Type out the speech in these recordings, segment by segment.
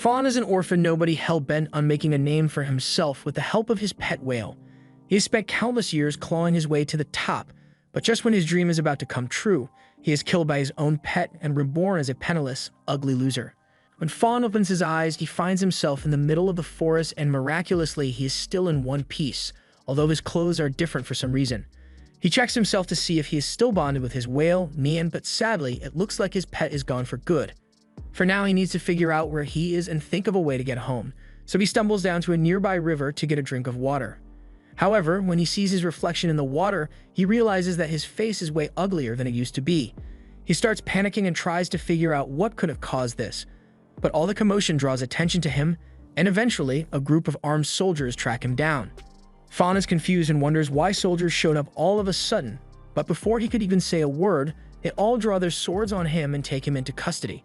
Fawn is an orphan nobody hell-bent on making a name for himself with the help of his pet whale. He has spent countless years clawing his way to the top, but just when his dream is about to come true, he is killed by his own pet and reborn as a penniless, ugly loser. When Fawn opens his eyes, he finds himself in the middle of the forest, and miraculously he is still in one piece, although his clothes are different for some reason. He checks himself to see if he is still bonded with his whale, Nian, but sadly, it looks like his pet is gone for good. For now, he needs to figure out where he is and think of a way to get home, so he stumbles down to a nearby river to get a drink of water. However, when he sees his reflection in the water, he realizes that his face is way uglier than it used to be. He starts panicking and tries to figure out what could have caused this, but all the commotion draws attention to him, and eventually, a group of armed soldiers track him down. Fawn is confused and wonders why soldiers showed up all of a sudden, but before he could even say a word, they all draw their swords on him and take him into custody.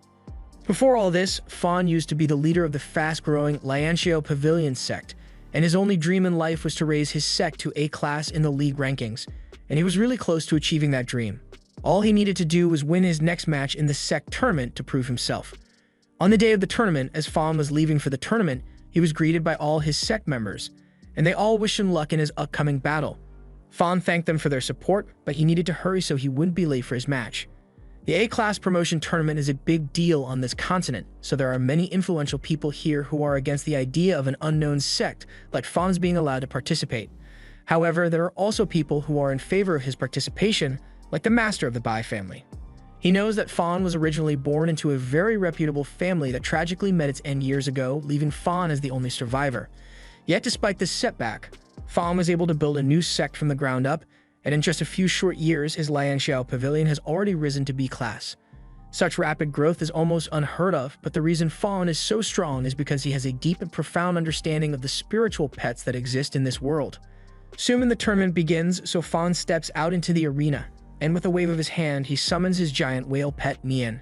Before all this, Fawn used to be the leader of the fast-growing Lianxiao Pavilion sect, and his only dream in life was to raise his sect to A class in the league rankings, and he was really close to achieving that dream. All he needed to do was win his next match in the sect tournament to prove himself. On the day of the tournament, as Fawn was leaving for the tournament, he was greeted by all his sect members, and they all wished him luck in his upcoming battle. Fawn thanked them for their support, but he needed to hurry so he wouldn't be late for his match. The A-Class promotion tournament is a big deal on this continent, so there are many influential people here who are against the idea of an unknown sect like Fawn's being allowed to participate. However, there are also people who are in favor of his participation, like the master of the Bai family. He knows that Fawn was originally born into a very reputable family that tragically met its end years ago, leaving Fawn as the only survivor. Yet despite this setback, Fawn was able to build a new sect from the ground up, and in just a few short years, his Lianxiao Pavilion has already risen to B class. Such rapid growth is almost unheard of, but the reason Fawn is so strong is because he has a deep and profound understanding of the spiritual pets that exist in this world. Soon the tournament begins, so Fawn steps out into the arena, and with a wave of his hand, he summons his giant whale pet, Nian.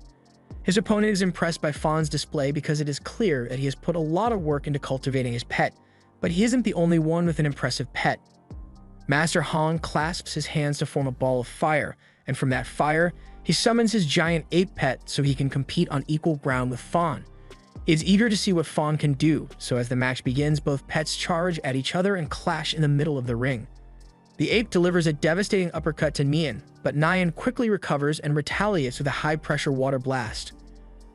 His opponent is impressed by Fawn's display because it is clear that he has put a lot of work into cultivating his pet, but he isn't the only one with an impressive pet. Master Han clasps his hands to form a ball of fire, and from that fire, he summons his giant ape pet so he can compete on equal ground with Fawn. He is eager to see what Fawn can do, so as the match begins, both pets charge at each other and clash in the middle of the ring. The ape delivers a devastating uppercut to Nian, but Nian quickly recovers and retaliates with a high-pressure water blast.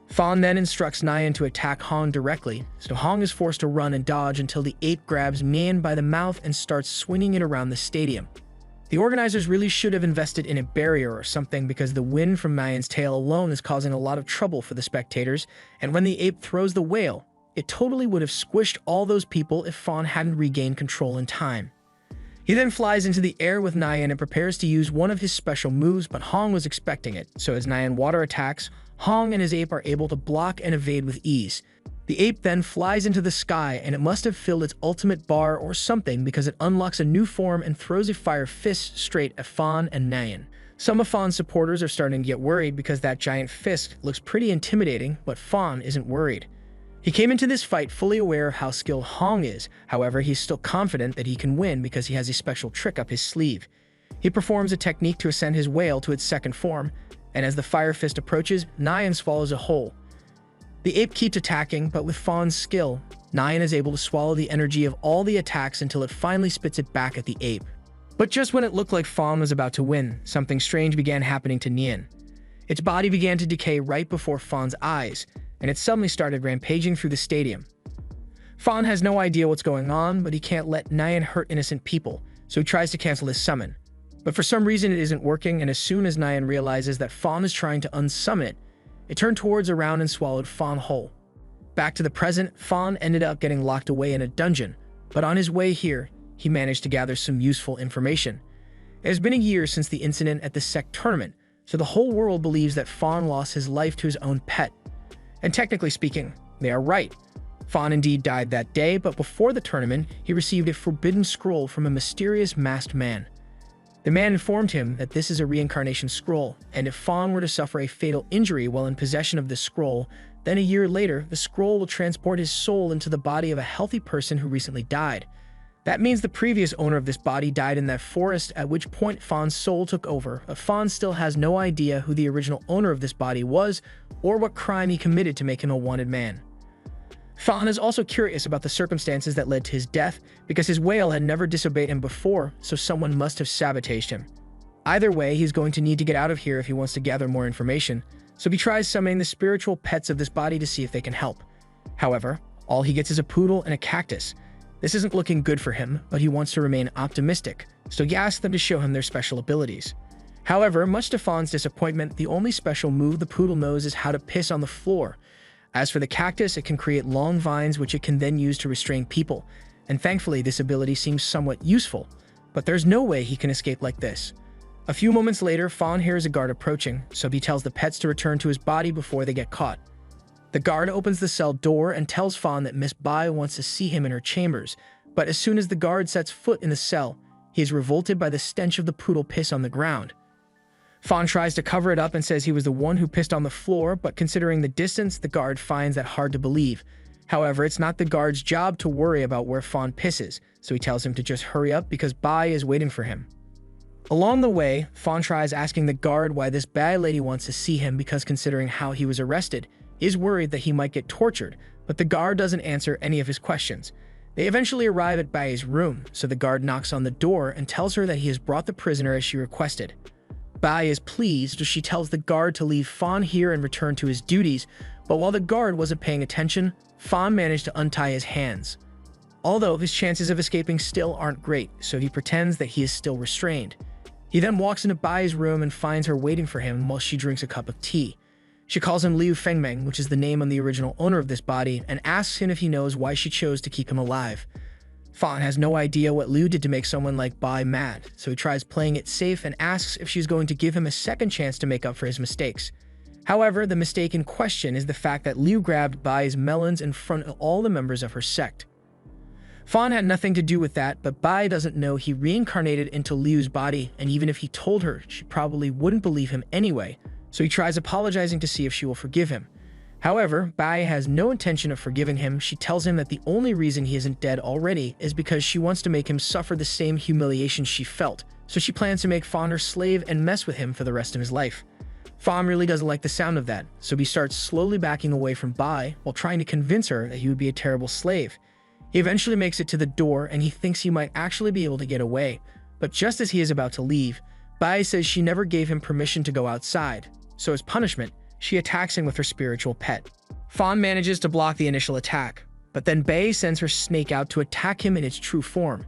Fawn then instructs Nian to attack Hong directly, so Hong is forced to run and dodge until the ape grabs Nian by the mouth and starts swinging it around the stadium. The organizers really should have invested in a barrier or something because the wind from Nian's tail alone is causing a lot of trouble for the spectators, and when the ape throws the whale, it totally would have squished all those people if Fawn hadn't regained control in time. He then flies into the air with Nian and prepares to use one of his special moves, but Hong was expecting it, so as Nian water attacks, Hong and his ape are able to block and evade with ease. The ape then flies into the sky, and it must have filled its ultimate bar or something because it unlocks a new form and throws a fire fist straight at Fawn and Nian. Some of Fawn's supporters are starting to get worried because that giant fist looks pretty intimidating, but Fawn isn't worried. He came into this fight fully aware of how skilled Hong is, however he's still confident that he can win because he has a special trick up his sleeve. He performs a technique to ascend his whale to its second form, and as the fire fist approaches, Nian swallows a whole. The ape keeps attacking, but with Fawn's skill, Nian is able to swallow the energy of all the attacks until it finally spits it back at the ape. But just when it looked like Fawn was about to win, something strange began happening to Nian. Its body began to decay right before Fawn's eyes, and it suddenly started rampaging through the stadium. Fawn has no idea what's going on, but he can't let Nian hurt innocent people, so he tries to cancel his summon. But for some reason it isn't working, and as soon as Nian realizes that Fawn is trying to unsummon it, it turned towards around and swallowed Fawn whole. Back to the present, Fawn ended up getting locked away in a dungeon, but on his way here, he managed to gather some useful information. It has been a year since the incident at the sect tournament, so the whole world believes that Fawn lost his life to his own pet. And technically speaking, they are right. Fawn indeed died that day, but before the tournament, he received a forbidden scroll from a mysterious masked man. The man informed him that this is a reincarnation scroll, and if Fawn were to suffer a fatal injury while in possession of this scroll, then a year later, the scroll will transport his soul into the body of a healthy person who recently died. That means the previous owner of this body died in that forest, at which point Fawn's soul took over, but Fawn still has no idea who the original owner of this body was or what crime he committed to make him a wanted man. Fawn is also curious about the circumstances that led to his death because his whale had never disobeyed him before, so someone must have sabotaged him. Either way, he's going to need to get out of here if he wants to gather more information, so he tries summoning the spiritual pets of this body to see if they can help. However, all he gets is a poodle and a cactus. This isn't looking good for him, but he wants to remain optimistic, so he asks them to show him their special abilities. However, much to Fawn's disappointment, the only special move the poodle knows is how to piss on the floor. As for the cactus, it can create long vines which it can then use to restrain people, and thankfully this ability seems somewhat useful, but there's no way he can escape like this. A few moments later, Fawn hears a guard approaching, so he tells the pets to return to his body before they get caught. The guard opens the cell door and tells Fawn that Miss Bai wants to see him in her chambers, but as soon as the guard sets foot in the cell, he is revolted by the stench of the poodle piss on the ground. Fawn tries to cover it up and says he was the one who pissed on the floor, but considering the distance, the guard finds that hard to believe. However, it's not the guard's job to worry about where Fawn pisses, so he tells him to just hurry up because Bai is waiting for him. Along the way, Fawn tries asking the guard why this bad lady wants to see him because considering how he was arrested, he is worried that he might get tortured, but the guard doesn't answer any of his questions. They eventually arrive at Bai's room, so the guard knocks on the door and tells her that he has brought the prisoner as she requested. Bai is pleased, so she tells the guard to leave Fawn here and return to his duties, but while the guard wasn't paying attention, Fawn managed to untie his hands. Although his chances of escaping still aren't great, so he pretends that he is still restrained. He then walks into Bai's room and finds her waiting for him while she drinks a cup of tea. She calls him Liu Fengmeng, which is the name of the original owner of this body, and asks him if he knows why she chose to keep him alive. Fawn has no idea what Liu did to make someone like Bai mad, so he tries playing it safe and asks if she's going to give him a second chance to make up for his mistakes. However, the mistake in question is the fact that Liu grabbed Bai's melons in front of all the members of her sect. Fawn had nothing to do with that, but Bai doesn't know he reincarnated into Liu's body, and even if he told her, she probably wouldn't believe him anyway, so he tries apologizing to see if she will forgive him. However, Bai has no intention of forgiving him. She tells him that the only reason he isn't dead already is because she wants to make him suffer the same humiliation she felt, so she plans to make Fawn her slave and mess with him for the rest of his life. Fawn really doesn't like the sound of that, so he starts slowly backing away from Bai while trying to convince her that he would be a terrible slave. He eventually makes it to the door and he thinks he might actually be able to get away, but just as he is about to leave, Bai says she never gave him permission to go outside, so as punishment, she attacks him with her spiritual pet. Fawn manages to block the initial attack, but then Bai sends her snake out to attack him in its true form.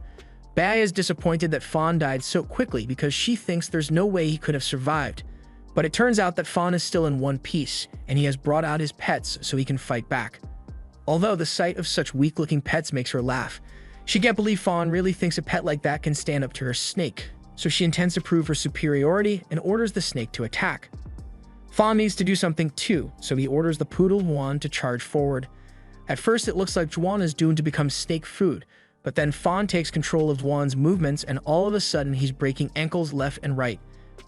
Bai is disappointed that Fawn died so quickly because she thinks there's no way he could have survived, but it turns out that Fawn is still in one piece, and he has brought out his pets so he can fight back. Although the sight of such weak-looking pets makes her laugh, she can't believe Fawn really thinks a pet like that can stand up to her snake, so she intends to prove her superiority and orders the snake to attack. Fawn needs to do something too, so he orders the poodle Juan to charge forward. At first it looks like Juan is doomed to become snake food, but then Fawn takes control of Juan's movements and all of a sudden he's breaking ankles left and right.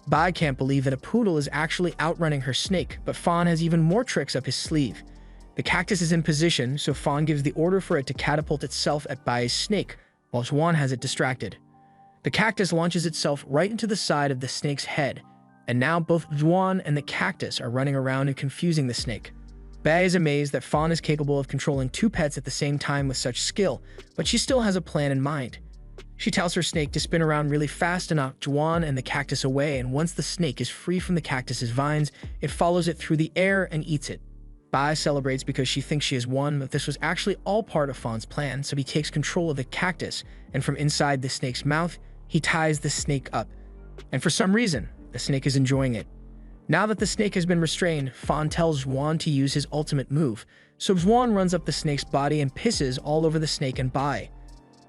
Bai can't believe that a poodle is actually outrunning her snake, but Fawn has even more tricks up his sleeve. The cactus is in position, so Fawn gives the order for it to catapult itself at Bai's snake, while Juan has it distracted. The cactus launches itself right into the side of the snake's head, and now both Juan and the cactus are running around and confusing the snake. Bai is amazed that Fawn is capable of controlling two pets at the same time with such skill, but she still has a plan in mind. She tells her snake to spin around really fast to knock Juan and the cactus away, and once the snake is free from the cactus's vines, it follows it through the air and eats it. Bai celebrates because she thinks she has won, but this was actually all part of Fawn's plan, so he takes control of the cactus, and from inside the snake's mouth, he ties the snake up. And for some reason, the snake is enjoying it. Now that the snake has been restrained, Fawn tells Juan to use his ultimate move, so Juan runs up the snake's body and pisses all over the snake and Bai.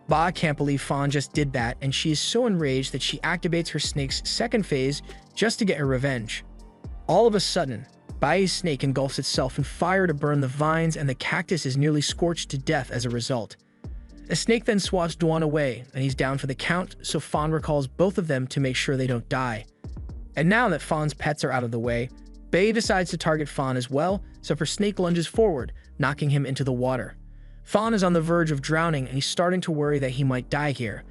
Bai can't believe Fawn just did that, and she is so enraged that she activates her snake's second phase just to get her revenge. All of a sudden, Bai's snake engulfs itself in fire to burn the vines, and the cactus is nearly scorched to death as a result. The snake then swats Juan away, and he's down for the count, so Fawn recalls both of them to make sure they don't die. And now that Fawn's pets are out of the way, Bai decides to target Fawn as well, so her snake lunges forward, knocking him into the water. Fawn is on the verge of drowning, and he's starting to worry that he might die here.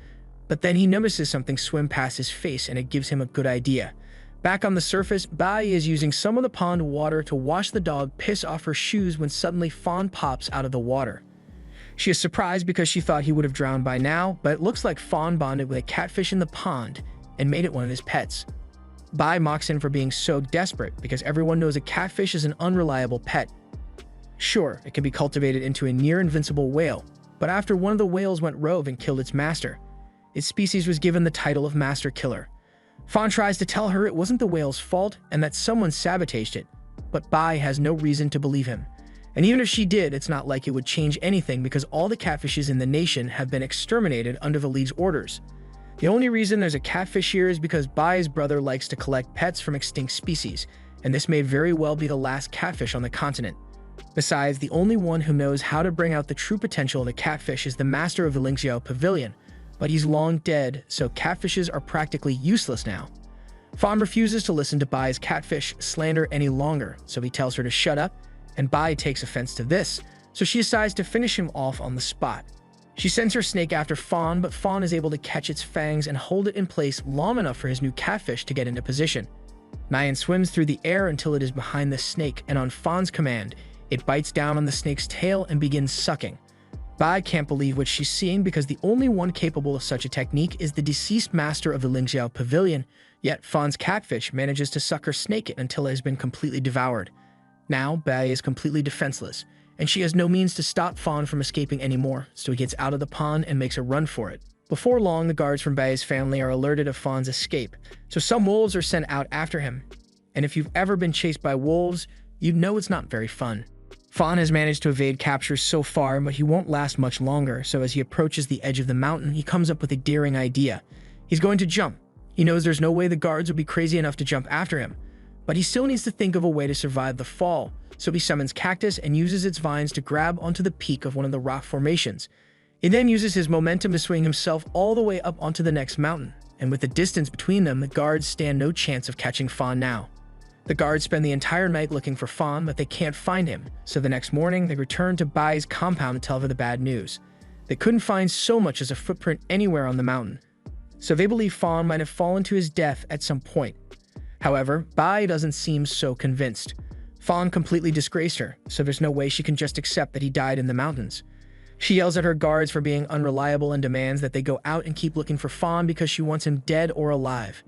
But then he notices something swim past his face, and it gives him a good idea. Back on the surface, Bai is using some of the pond water to wash the dog piss off her shoes when suddenly Fawn pops out of the water. She is surprised because she thought he would have drowned by now, but it looks like Fawn bonded with a catfish in the pond and made it one of his pets. Bai mocks him for being so desperate because everyone knows a catfish is an unreliable pet. Sure, it can be cultivated into a near-invincible whale, but after one of the whales went rogue and killed its master, its species was given the title of Master Killer. Fawn tries to tell her it wasn't the whale's fault and that someone sabotaged it, but Bai has no reason to believe him. And even if she did, it's not like it would change anything because all the catfishes in the nation have been exterminated under the League's orders. The only reason there's a catfish here is because Bai's brother likes to collect pets from extinct species, and this may very well be the last catfish on the continent. Besides, the only one who knows how to bring out the true potential of the catfish is the master of the Lingxiao Pavilion, but he's long dead, so catfishes are practically useless now. Fawn refuses to listen to Bai's catfish slander any longer, so he tells her to shut up, and Bai takes offense to this, so she decides to finish him off on the spot. She sends her snake after Fawn, but Fawn is able to catch its fangs and hold it in place long enough for his new catfish to get into position. Nyan swims through the air until it is behind the snake, and on Fawn's command, it bites down on the snake's tail and begins sucking. Bai can't believe what she's seeing because the only one capable of such a technique is the deceased master of the Lingxiao Pavilion, yet Fawn's catfish manages to suck her snake until it has been completely devoured. Now, Bai is completely defenseless, and she has no means to stop Fawn from escaping anymore, so he gets out of the pond and makes a run for it. Before long, the guards from Bai's family are alerted of Fawn's escape, so some wolves are sent out after him. And if you've ever been chased by wolves, you'd know it's not very fun. Fawn has managed to evade capture so far, but he won't last much longer, so as he approaches the edge of the mountain, he comes up with a daring idea. He's going to jump. He knows there's no way the guards will be crazy enough to jump after him, but he still needs to think of a way to survive the fall, so he summons Cactus and uses its vines to grab onto the peak of one of the rock formations. He then uses his momentum to swing himself all the way up onto the next mountain, and with the distance between them, the guards stand no chance of catching Fawn now. The guards spend the entire night looking for Fawn, but they can't find him, so the next morning they return to Bai's compound to tell her the bad news. They couldn't find so much as a footprint anywhere on the mountain, so they believe Fawn might have fallen to his death at some point. However, Bai doesn't seem so convinced. Fawn completely disgraced her, so there's no way she can just accept that he died in the mountains. She yells at her guards for being unreliable and demands that they go out and keep looking for Fawn because she wants him dead or alive.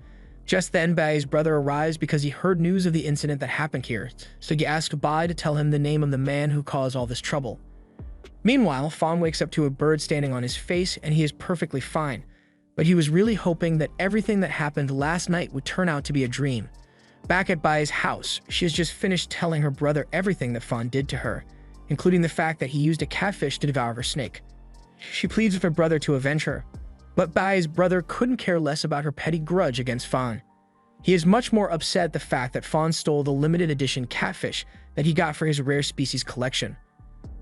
Just then, Bai's brother arrives because he heard news of the incident that happened here, so he asks Bai to tell him the name of the man who caused all this trouble. Meanwhile, Fawn wakes up to a bird standing on his face and he is perfectly fine, but he was really hoping that everything that happened last night would turn out to be a dream. Back at Bai's house, she has just finished telling her brother everything that Fawn did to her, including the fact that he used a catfish to devour her snake. She pleads with her brother to avenge her, but Bai's brother couldn't care less about her petty grudge against Fawn. He is much more upset at the fact that Fawn stole the limited edition catfish that he got for his rare species collection.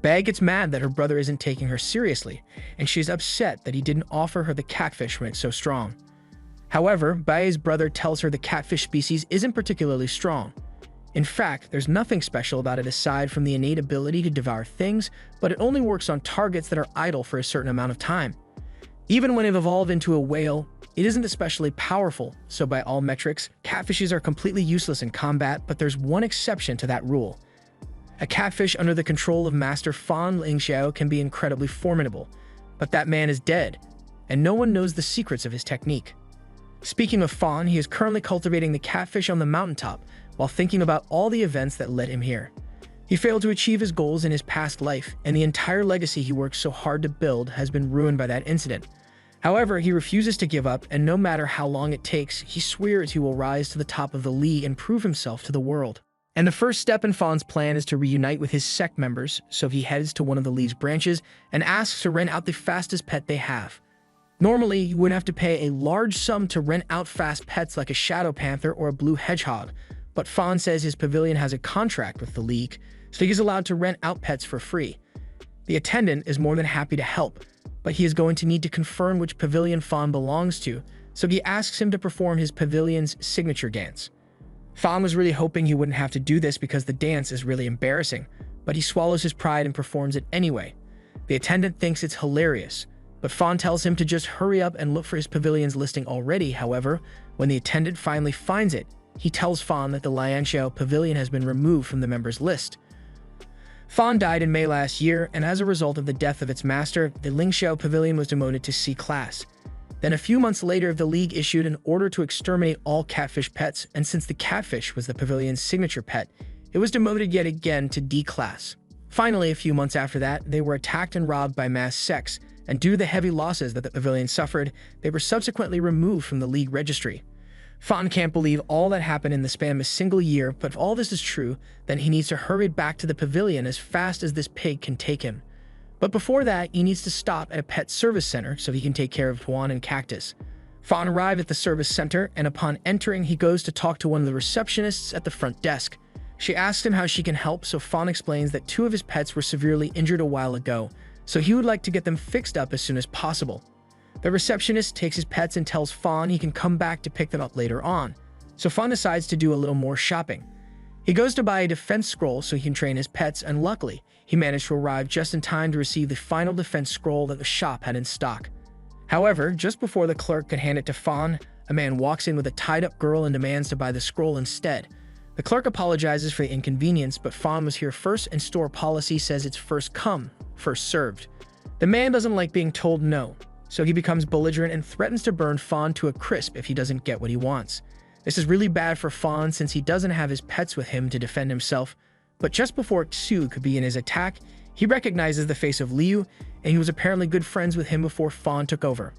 Bai gets mad that her brother isn't taking her seriously, and she's upset that he didn't offer her the catfish when it's so strong. However, Bai's brother tells her the catfish species isn't particularly strong. In fact, there's nothing special about it aside from the innate ability to devour things, but it only works on targets that are idle for a certain amount of time. Even when it evolved into a whale, it isn't especially powerful, so by all metrics, catfishes are completely useless in combat, but there's one exception to that rule. A catfish under the control of Master Fawn Lingxiao can be incredibly formidable, but that man is dead, and no one knows the secrets of his technique. Speaking of Fawn, he is currently cultivating the catfish on the mountaintop while thinking about all the events that led him here. He failed to achieve his goals in his past life, and the entire legacy he worked so hard to build has been ruined by that incident. However, he refuses to give up, and no matter how long it takes, he swears he will rise to the top of the League and prove himself to the world. And the first step in Fawn's plan is to reunite with his sect members, so he heads to one of the League's branches and asks to rent out the fastest pet they have. Normally, you would have to pay a large sum to rent out fast pets like a shadow panther or a blue hedgehog, but Fawn says his pavilion has a contract with the League, so he's allowed to rent out pets for free. The attendant is more than happy to help, but he is going to need to confirm which pavilion Fawn belongs to, so he asks him to perform his pavilion's signature dance. Fawn was really hoping he wouldn't have to do this because the dance is really embarrassing, but he swallows his pride and performs it anyway. The attendant thinks it's hilarious, but Fawn tells him to just hurry up and look for his pavilion's listing already. However, when the attendant finally finds it, he tells Fawn that the Lianxiao Pavilion has been removed from the members' list. Fawn died in May last year, and as a result of the death of its master, the Lingxiao Pavilion was demoted to C class. Then a few months later, the League issued an order to exterminate all catfish pets, and since the catfish was the pavilion's signature pet, it was demoted yet again to D class. Finally, a few months after that, they were attacked and robbed by mass sects, and due to the heavy losses that the pavilion suffered, they were subsequently removed from the League registry. Fawn can't believe all that happened in the span of a single year, but if all this is true, then he needs to hurry back to the pavilion as fast as this pig can take him. But before that, he needs to stop at a pet service center so he can take care of Tuan and Cactus. Fawn arrives at the service center, and upon entering, he goes to talk to one of the receptionists at the front desk. She asks him how she can help, so Fawn explains that 2 of his pets were severely injured a while ago, so he would like to get them fixed up as soon as possible. The receptionist takes his pets and tells Fawn he can come back to pick them up later on, so Fawn decides to do a little more shopping. He goes to buy a defense scroll so he can train his pets, and luckily, he managed to arrive just in time to receive the final defense scroll that the shop had in stock. However, just before the clerk could hand it to Fawn, a man walks in with a tied-up girl and demands to buy the scroll instead. The clerk apologizes for the inconvenience, but Fawn was here first and store policy says it's first come, first served. The man doesn't like being told no, so he becomes belligerent and threatens to burn Fawn to a crisp if he doesn't get what he wants. This is really bad for Fawn since he doesn't have his pets with him to defend himself, but just before Xu could begin his attack, he recognizes the face of Liu, and he was apparently good friends with him before Fawn took over.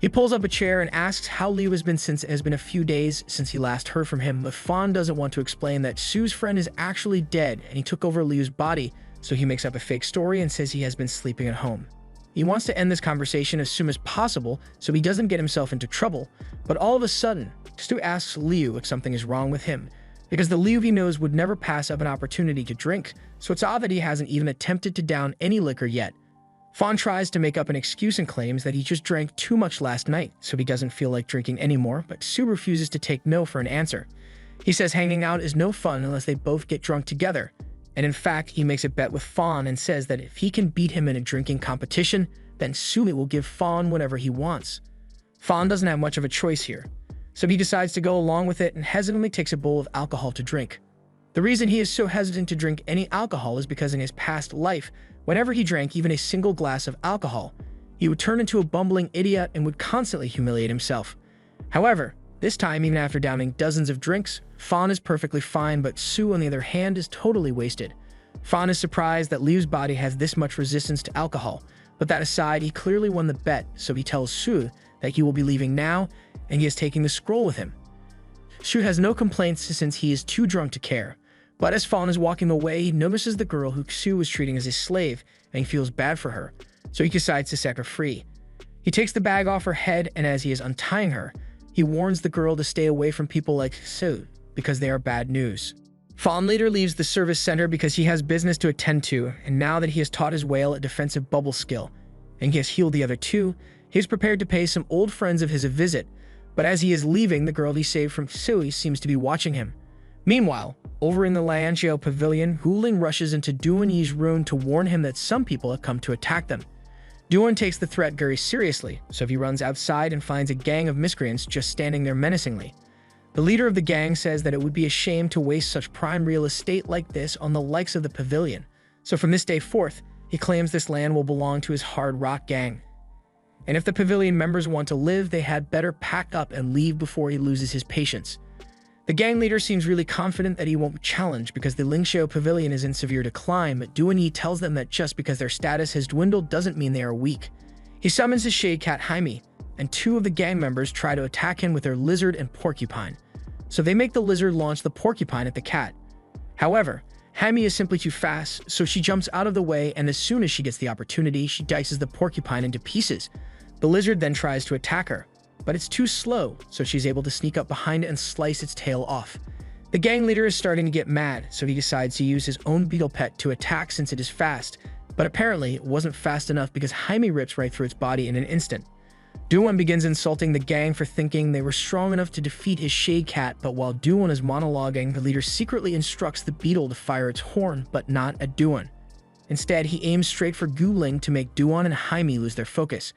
He pulls up a chair and asks how Liu has been since it has been a few days since he last heard from him, but Fawn doesn't want to explain that Xu's friend is actually dead and he took over Liu's body, so he makes up a fake story and says he has been sleeping at home. He wants to end this conversation as soon as possible so he doesn't get himself into trouble, but all of a sudden, Stu asks Liu if something is wrong with him, because the Liu he knows would never pass up an opportunity to drink, so it's odd that he hasn't even attempted to down any liquor yet. Fawn tries to make up an excuse and claims that he just drank too much last night, so he doesn't feel like drinking anymore, but Sue refuses to take no for an answer. He says hanging out is no fun unless they both get drunk together, and in fact, he makes a bet with Fawn and says that if he can beat him in a drinking competition, then Sue will give Fawn whatever he wants. Fawn doesn't have much of a choice here, so he decides to go along with it and hesitantly takes a bowl of alcohol to drink. The reason he is so hesitant to drink any alcohol is because in his past life, whenever he drank even a single glass of alcohol, he would turn into a bumbling idiot and would constantly humiliate himself. However, this time, even after downing dozens of drinks, Fawn is perfectly fine, but Sue, on the other hand, is totally wasted. Fawn is surprised that Liu's body has this much resistance to alcohol, but that aside, he clearly won the bet, so he tells Sue that he will be leaving now, and he is taking the scroll with him. Sue has no complaints since he is too drunk to care. But as Fawn is walking away, he notices the girl who Xu was treating as a slave, and he feels bad for her, so he decides to set her free. He takes the bag off her head, and as he is untying her, he warns the girl to stay away from people like Xu, because they are bad news. Fawn later leaves the service center because he has business to attend to, and now that he has taught his whale a defensive bubble skill, and he has healed the other 2, he is prepared to pay some old friends of his a visit, but as he is leaving, the girl he saved from Xu seems to be watching him. Meanwhile, over in the Lianxiao Pavilion, Huling rushes into Duan Yi's room to warn him that some people have come to attack them. Duan takes the threat very seriously, so he runs outside and finds a gang of miscreants just standing there menacingly. The leader of the gang says that it would be a shame to waste such prime real estate like this on the likes of the pavilion, so from this day forth, he claims this land will belong to his Hard Rock gang. And if the pavilion members want to live, they had better pack up and leave before he loses his patience. The gang leader seems really confident that he won't challenge because the Lingxiao Pavilion is in severe decline, but Duan Yi tells them that just because their status has dwindled doesn't mean they are weak. He summons his shade cat Jaime, and 2 of the gang members try to attack him with their lizard and porcupine. So they make the lizard launch the porcupine at the cat. However, Jaime is simply too fast, so she jumps out of the way, and as soon as she gets the opportunity, she dices the porcupine into pieces. The lizard then tries to attack her, but it's too slow, so she's able to sneak up behind it and slice its tail off. The gang leader is starting to get mad, so he decides to use his own beetle pet to attack since it is fast, but apparently it wasn't fast enough because Jaime rips right through its body in an instant. Duan begins insulting the gang for thinking they were strong enough to defeat his shade cat, but while Duan is monologuing, the leader secretly instructs the beetle to fire its horn, but not at Duan. Instead, he aims straight for Guling to make Duan and Jaime lose their focus.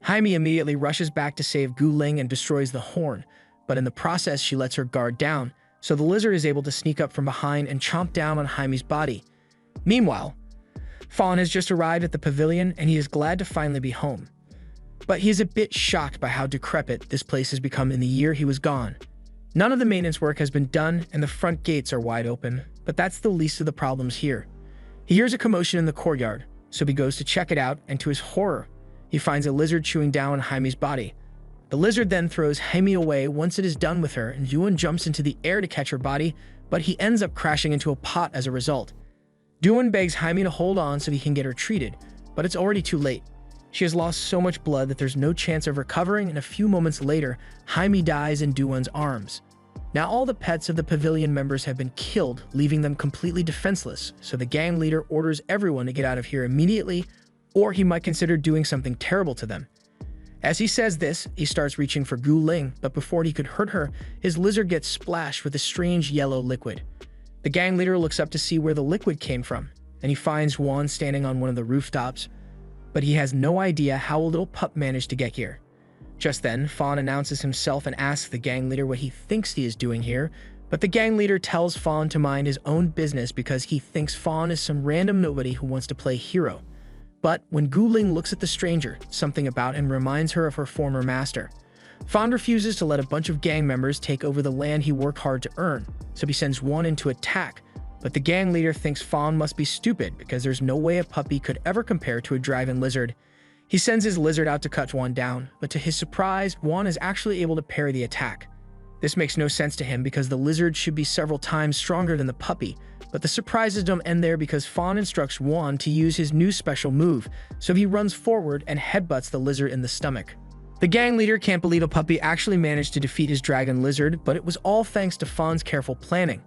Jaime immediately rushes back to save Guling and destroys the horn, but in the process she lets her guard down, so the lizard is able to sneak up from behind and chomp down on Jaime's body. Meanwhile, Fawn has just arrived at the pavilion and he is glad to finally be home. But he is a bit shocked by how decrepit this place has become in the year he was gone. None of the maintenance work has been done and the front gates are wide open, but that's the least of the problems here. He hears a commotion in the courtyard, so he goes to check it out, and to his horror, he finds a lizard chewing down on Jaime's body. The lizard then throws Jaime away once it is done with her, and Duan jumps into the air to catch her body, but he ends up crashing into a pot as a result. Duan begs Jaime to hold on so he can get her treated, but it's already too late. She has lost so much blood that there's no chance of recovering, and a few moments later, Jaime dies in Duan's arms. Now all the pets of the pavilion members have been killed, leaving them completely defenseless, so the gang leader orders everyone to get out of here immediately, or he might consider doing something terrible to them. As he says this, he starts reaching for Gu Ling, but before he could hurt her, his lizard gets splashed with a strange yellow liquid. The gang leader looks up to see where the liquid came from, and he finds Juan standing on one of the rooftops, but he has no idea how a little pup managed to get here. Just then, Fawn announces himself and asks the gang leader what he thinks he is doing here, but the gang leader tells Fawn to mind his own business because he thinks Fawn is some random nobody who wants to play hero. But when Gu Ling looks at the stranger, something about him reminds her of her former master. Fawn refuses to let a bunch of gang members take over the land he worked hard to earn, so he sends one in to attack, but the gang leader thinks Fawn must be stupid because there's no way a puppy could ever compare to a dragon lizard. He sends his lizard out to cut Juan down, but to his surprise, Juan is actually able to parry the attack. This makes no sense to him because the lizard should be several times stronger than the puppy, but the surprises don't end there because Fawn instructs Juan to use his new special move, so he runs forward and headbutts the lizard in the stomach. The gang leader can't believe a puppy actually managed to defeat his dragon lizard, but it was all thanks to Fawn's careful planning.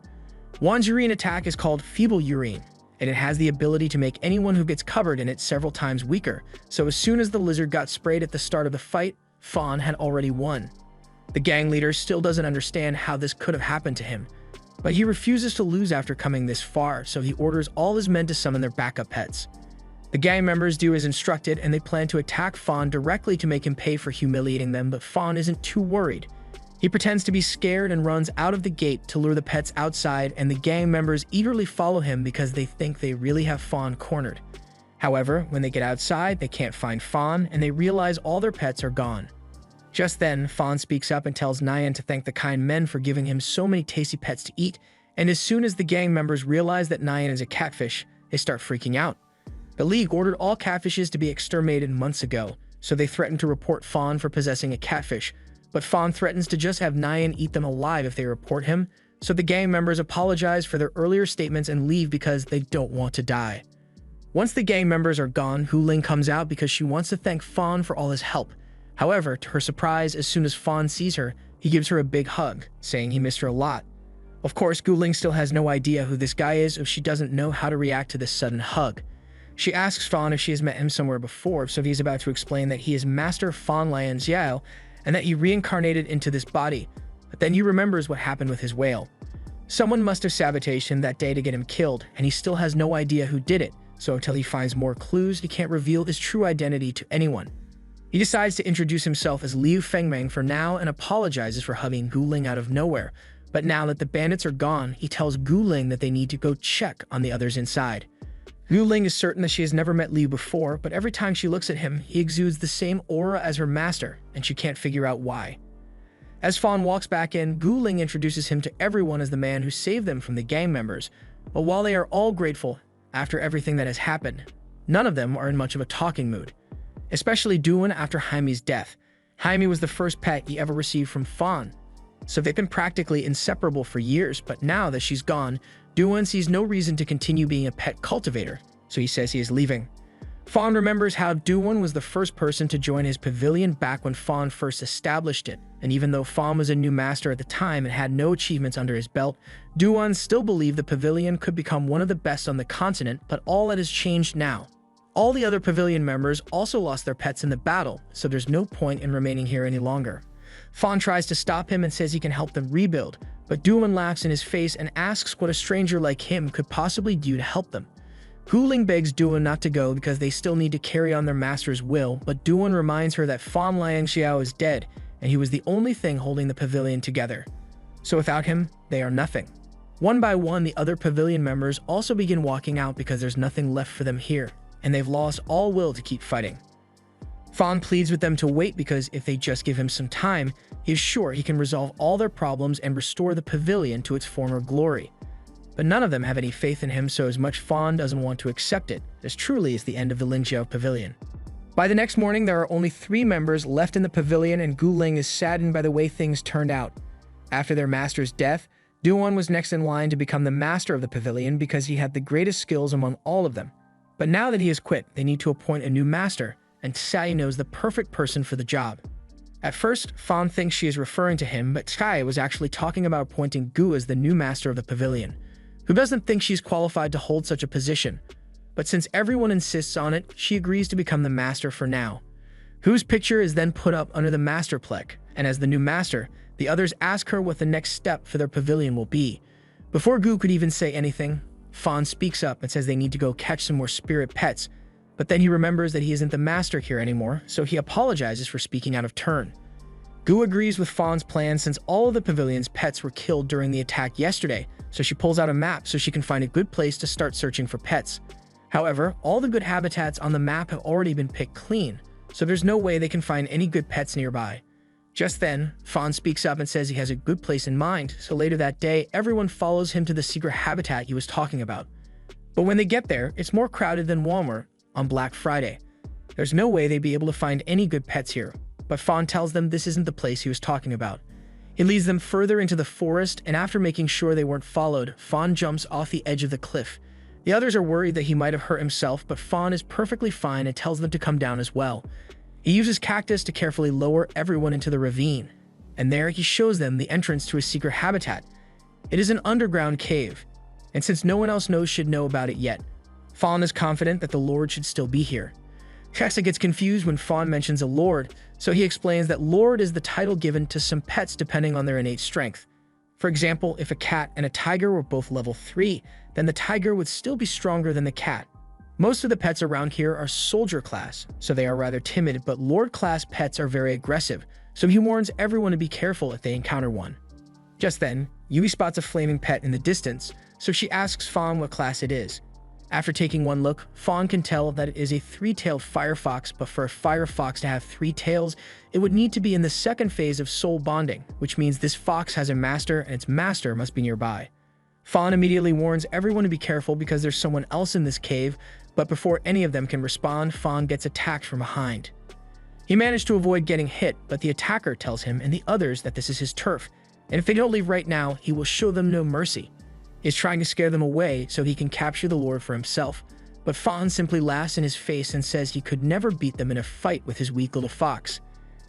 Juan's urine attack is called Feeble Urine, and it has the ability to make anyone who gets covered in it several times weaker, so as soon as the lizard got sprayed at the start of the fight, Fawn had already won. The gang leader still doesn't understand how this could have happened to him, but he refuses to lose after coming this far, so he orders all his men to summon their backup pets. The gang members do as instructed, and they plan to attack Fawn directly to make him pay for humiliating them, but Fawn isn't too worried. He pretends to be scared and runs out of the gate to lure the pets outside, and the gang members eagerly follow him because they think they really have Fawn cornered. However, when they get outside, they can't find Fawn, and they realize all their pets are gone. Just then, Fawn speaks up and tells Nyan to thank the kind men for giving him so many tasty pets to eat, and as soon as the gang members realize that Nyan is a catfish, they start freaking out. The League ordered all catfishes to be exterminated months ago, so they threaten to report Fawn for possessing a catfish, but Fawn threatens to just have Nyan eat them alive if they report him, so the gang members apologize for their earlier statements and leave because they don't want to die. Once the gang members are gone, Hu Ling comes out because she wants to thank Fawn for all his help. However, to her surprise, as soon as Fawn sees her, he gives her a big hug, saying he missed her a lot. Of course, Gu Ling still has no idea who this guy is, if she doesn't know how to react to this sudden hug. She asks Fawn if she has met him somewhere before, so he's about to explain that he is Master Fawn Lian Xiao, and that he reincarnated into this body, but then he remembers what happened with his whale. Someone must have sabotaged him that day to get him killed, and he still has no idea who did it, so until he finds more clues, he can't reveal his true identity to anyone. He decides to introduce himself as Liu Fengmeng for now and apologizes for hugging Gu Ling out of nowhere, but now that the bandits are gone, he tells Gu Ling that they need to go check on the others inside. Gu Ling is certain that she has never met Liu before, but every time she looks at him, he exudes the same aura as her master, and she can't figure out why. As Fawn walks back in, Gu Ling introduces him to everyone as the man who saved them from the gang members, but while they are all grateful after everything that has happened, none of them are in much of a talking mood. Especially Duan after Jaime's death. Jaime was the first pet he ever received from Fawn, so they've been practically inseparable for years, but now that she's gone, Duan sees no reason to continue being a pet cultivator, so he says he is leaving. Fawn remembers how Duan was the first person to join his pavilion back when Fawn first established it, and even though Fawn was a new master at the time and had no achievements under his belt, Duan still believed the pavilion could become one of the best on the continent, but all that has changed now. All the other pavilion members also lost their pets in the battle, so there's no point in remaining here any longer. Fawn tries to stop him and says he can help them rebuild, but Duan laughs in his face and asks what a stranger like him could possibly do to help them. Gu Ling begs Duan not to go because they still need to carry on their master's will, but Duan reminds her that Fawn Lian Xiao is dead, and he was the only thing holding the pavilion together. so without him, they are nothing. One by one, the other pavilion members also begin walking out because there's nothing left for them here, and they've lost all will to keep fighting. Fawn pleads with them to wait because if they just give him some time, he is sure he can resolve all their problems and restore the pavilion to its former glory. But none of them have any faith in him, so as much Fawn doesn't want to accept it, this truly is the end of the Lingjiao Pavilion. By the next morning, there are only 3 members left in the pavilion, and Gu Ling is saddened by the way things turned out. After their master's death, Duan was next in line to become the master of the pavilion because he had the greatest skills among all of them. But now that he has quit, they need to appoint a new master, and Tsai knows the perfect person for the job. At first, Fawn thinks she is referring to him, but Tsai was actually talking about appointing Gu as the new master of the pavilion, who doesn't think she's qualified to hold such a position. But since everyone insists on it, she agrees to become the master for now. Gu's picture is then put up under the master plaque, and as the new master, the others ask her what the next step for their pavilion will be. Before Gu could even say anything, Fawn speaks up and says they need to go catch some more spirit pets, but then he remembers that he isn't the master here anymore, so he apologizes for speaking out of turn. Gu agrees with Fawn's plan since all of the pavilion's pets were killed during the attack yesterday, so she pulls out a map so she can find a good place to start searching for pets. However, all the good habitats on the map have already been picked clean, so there's no way they can find any good pets nearby. Just then, Fawn speaks up and says he has a good place in mind, so later that day, everyone follows him to the secret habitat he was talking about. But when they get there, it's more crowded than Walmart on Black Friday. There's no way they'd be able to find any good pets here, but Fawn tells them this isn't the place he was talking about. He leads them further into the forest, and after making sure they weren't followed, Fawn jumps off the edge of the cliff. The others are worried that he might have hurt himself, but Fawn is perfectly fine and tells them to come down as well. He uses cactus to carefully lower everyone into the ravine, and there he shows them the entrance to his secret habitat. It is an underground cave, and since no one else should know about it yet, Fawn is confident that the Lord should still be here. Tessa gets confused when Fawn mentions a Lord, so he explains that Lord is the title given to some pets depending on their innate strength. For example, if a cat and a tiger were both level 3, then the tiger would still be stronger than the cat. Most of the pets around here are soldier class, so they are rather timid, but Lord class pets are very aggressive, so he warns everyone to be careful if they encounter one. Just then, Yui spots a flaming pet in the distance, so she asks Fawn what class it is. After taking one look, Fawn can tell that it is a 3-tailed firefox, but for a firefox to have 3 tails, it would need to be in the second phase of soul bonding, which means this fox has a master and its master must be nearby. Fawn immediately warns everyone to be careful because there's someone else in this cave, but before any of them can respond, Fawn gets attacked from behind. He managed to avoid getting hit, but the attacker tells him and the others that this is his turf, and if they don't leave right now, he will show them no mercy. He is trying to scare them away so he can capture the Lord for himself, but Fawn simply laughs in his face and says he could never beat them in a fight with his weak little fox.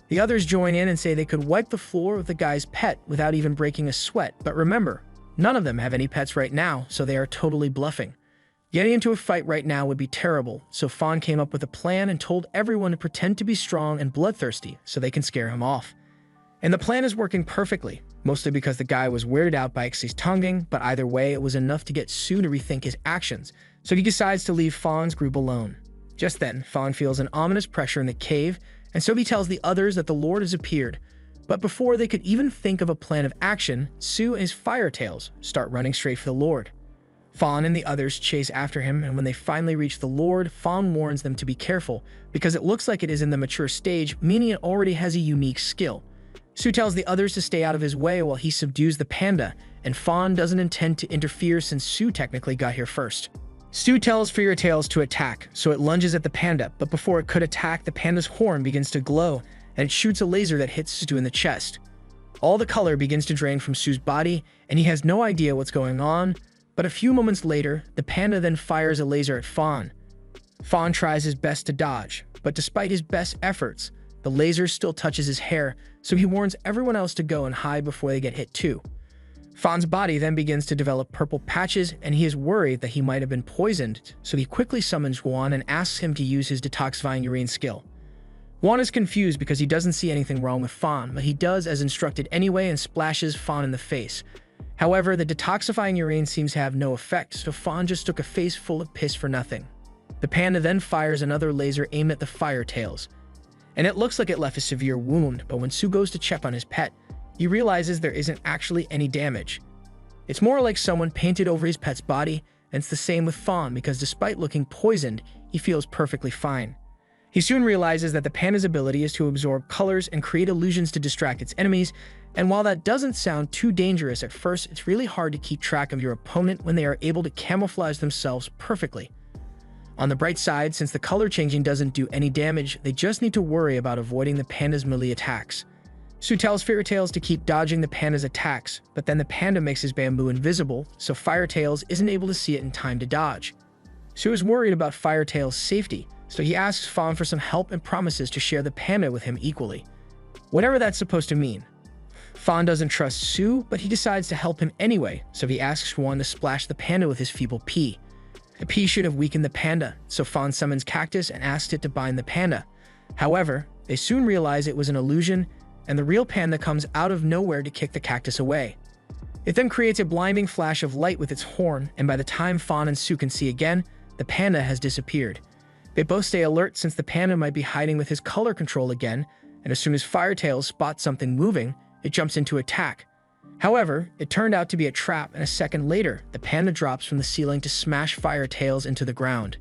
The others join in and say they could wipe the floor with the guy's pet without even breaking a sweat, but remember, none of them have any pets right now, so they are totally bluffing. Getting into a fight right now would be terrible, so Fawn came up with a plan and told everyone to pretend to be strong and bloodthirsty so they can scare him off. And the plan is working perfectly, mostly because the guy was weirded out by Xie's tonguing, but either way it was enough to get Su to rethink his actions, so he decides to leave Fawn's group alone. Just then, Fawn feels an ominous pressure in the cave, and so he tells the others that the Lord has appeared. But before they could even think of a plan of action, Su and his firetails start running straight for the Lord. Fawn and the others chase after him, and when they finally reach the Lord, Fawn warns them to be careful, because it looks like it is in the mature stage, meaning it already has a unique skill. Su tells the others to stay out of his way while he subdues the panda, and Fawn doesn't intend to interfere since Su technically got here first. Su tells Firetails to attack, so it lunges at the panda, but before it could attack, the panda's horn begins to glow, and it shoots a laser that hits Su in the chest. All the color begins to drain from Su's body, and he has no idea what's going on, but a few moments later, the panda then fires a laser at Fawn. Fawn tries his best to dodge, but despite his best efforts, the laser still touches his hair, so he warns everyone else to go and hide before they get hit too. Fawn's body then begins to develop purple patches, and he is worried that he might have been poisoned, so he quickly summons Juan and asks him to use his detoxifying urine skill. Juan is confused because he doesn't see anything wrong with Fawn, but he does as instructed anyway and splashes Fawn in the face. However, the detoxifying urine seems to have no effect, so Fawn just took a face full of piss for nothing. The panda then fires another laser aimed at the Firetails, and it looks like it left a severe wound, but when Su goes to check on his pet, he realizes there isn't actually any damage. It's more like someone painted over his pet's body, and it's the same with Fawn because despite looking poisoned, he feels perfectly fine. He soon realizes that the panda's ability is to absorb colors and create illusions to distract its enemies, and while that doesn't sound too dangerous at first, it's really hard to keep track of your opponent when they are able to camouflage themselves perfectly. On the bright side, since the color changing doesn't do any damage, they just need to worry about avoiding the panda's melee attacks. Sue tells Fairytales to keep dodging the panda's attacks, but then the panda makes his bamboo invisible, so Firetails isn't able to see it in time to dodge. Sue is worried about Firetails' safety, so he asks Fawn for some help and promises to share the panda with him equally. Whatever that's supposed to mean. Fawn doesn't trust Sue, but he decides to help him anyway, so he asks Fawn to splash the panda with his feeble pea. The pea should have weakened the panda, so Fawn summons Cactus and asks it to bind the panda. However, they soon realize it was an illusion, and the real panda comes out of nowhere to kick the cactus away. It then creates a blinding flash of light with its horn, and by the time Fawn and Sue can see again, the panda has disappeared. They both stay alert since the panda might be hiding with his color control again, and as soon as Firetails spots something moving, it jumps into attack. However, it turned out to be a trap, and a second later, the panda drops from the ceiling to smash Firetails into the ground.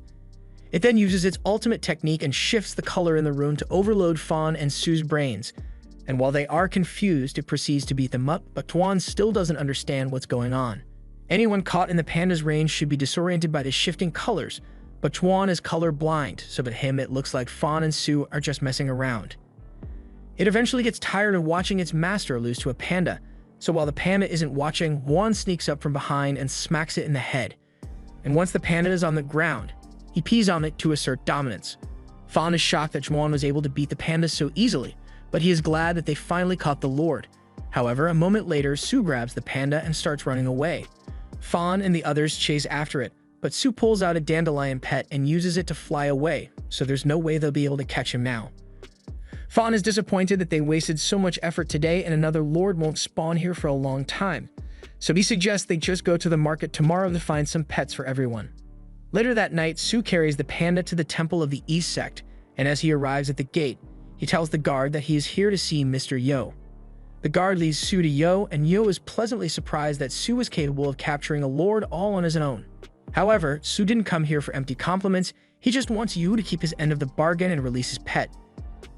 It then uses its ultimate technique and shifts the color in the room to overload Fawn and Sue's brains. And while they are confused, it proceeds to beat them up, but Tuan still doesn't understand what's going on. Anyone caught in the panda's range should be disoriented by the shifting colors, but Tuan is color blind, so to him it looks like Fawn and Sue are just messing around. It eventually gets tired of watching its master lose to a panda, so while the panda isn't watching, Juan sneaks up from behind and smacks it in the head. And once the panda is on the ground, he pees on it to assert dominance. Fawn is shocked that Juan was able to beat the panda so easily, but he is glad that they finally caught the Lord. However, a moment later, Sue grabs the panda and starts running away. Fawn and the others chase after it, but Sue pulls out a dandelion pet and uses it to fly away, so there's no way they'll be able to catch him now. Fawn is disappointed that they wasted so much effort today and another Lord won't spawn here for a long time, so he suggests they just go to the market tomorrow to find some pets for everyone. Later that night, Sue carries the panda to the Temple of the East Sect, and as he arrives at the gate, he tells the guard that he is here to see Mr. Yo. The guard leads Sue to Yo, and Yo is pleasantly surprised that Sue was capable of capturing a lord all on his own. However, Sue didn't come here for empty compliments, he just wants Yo to keep his end of the bargain and release his pet.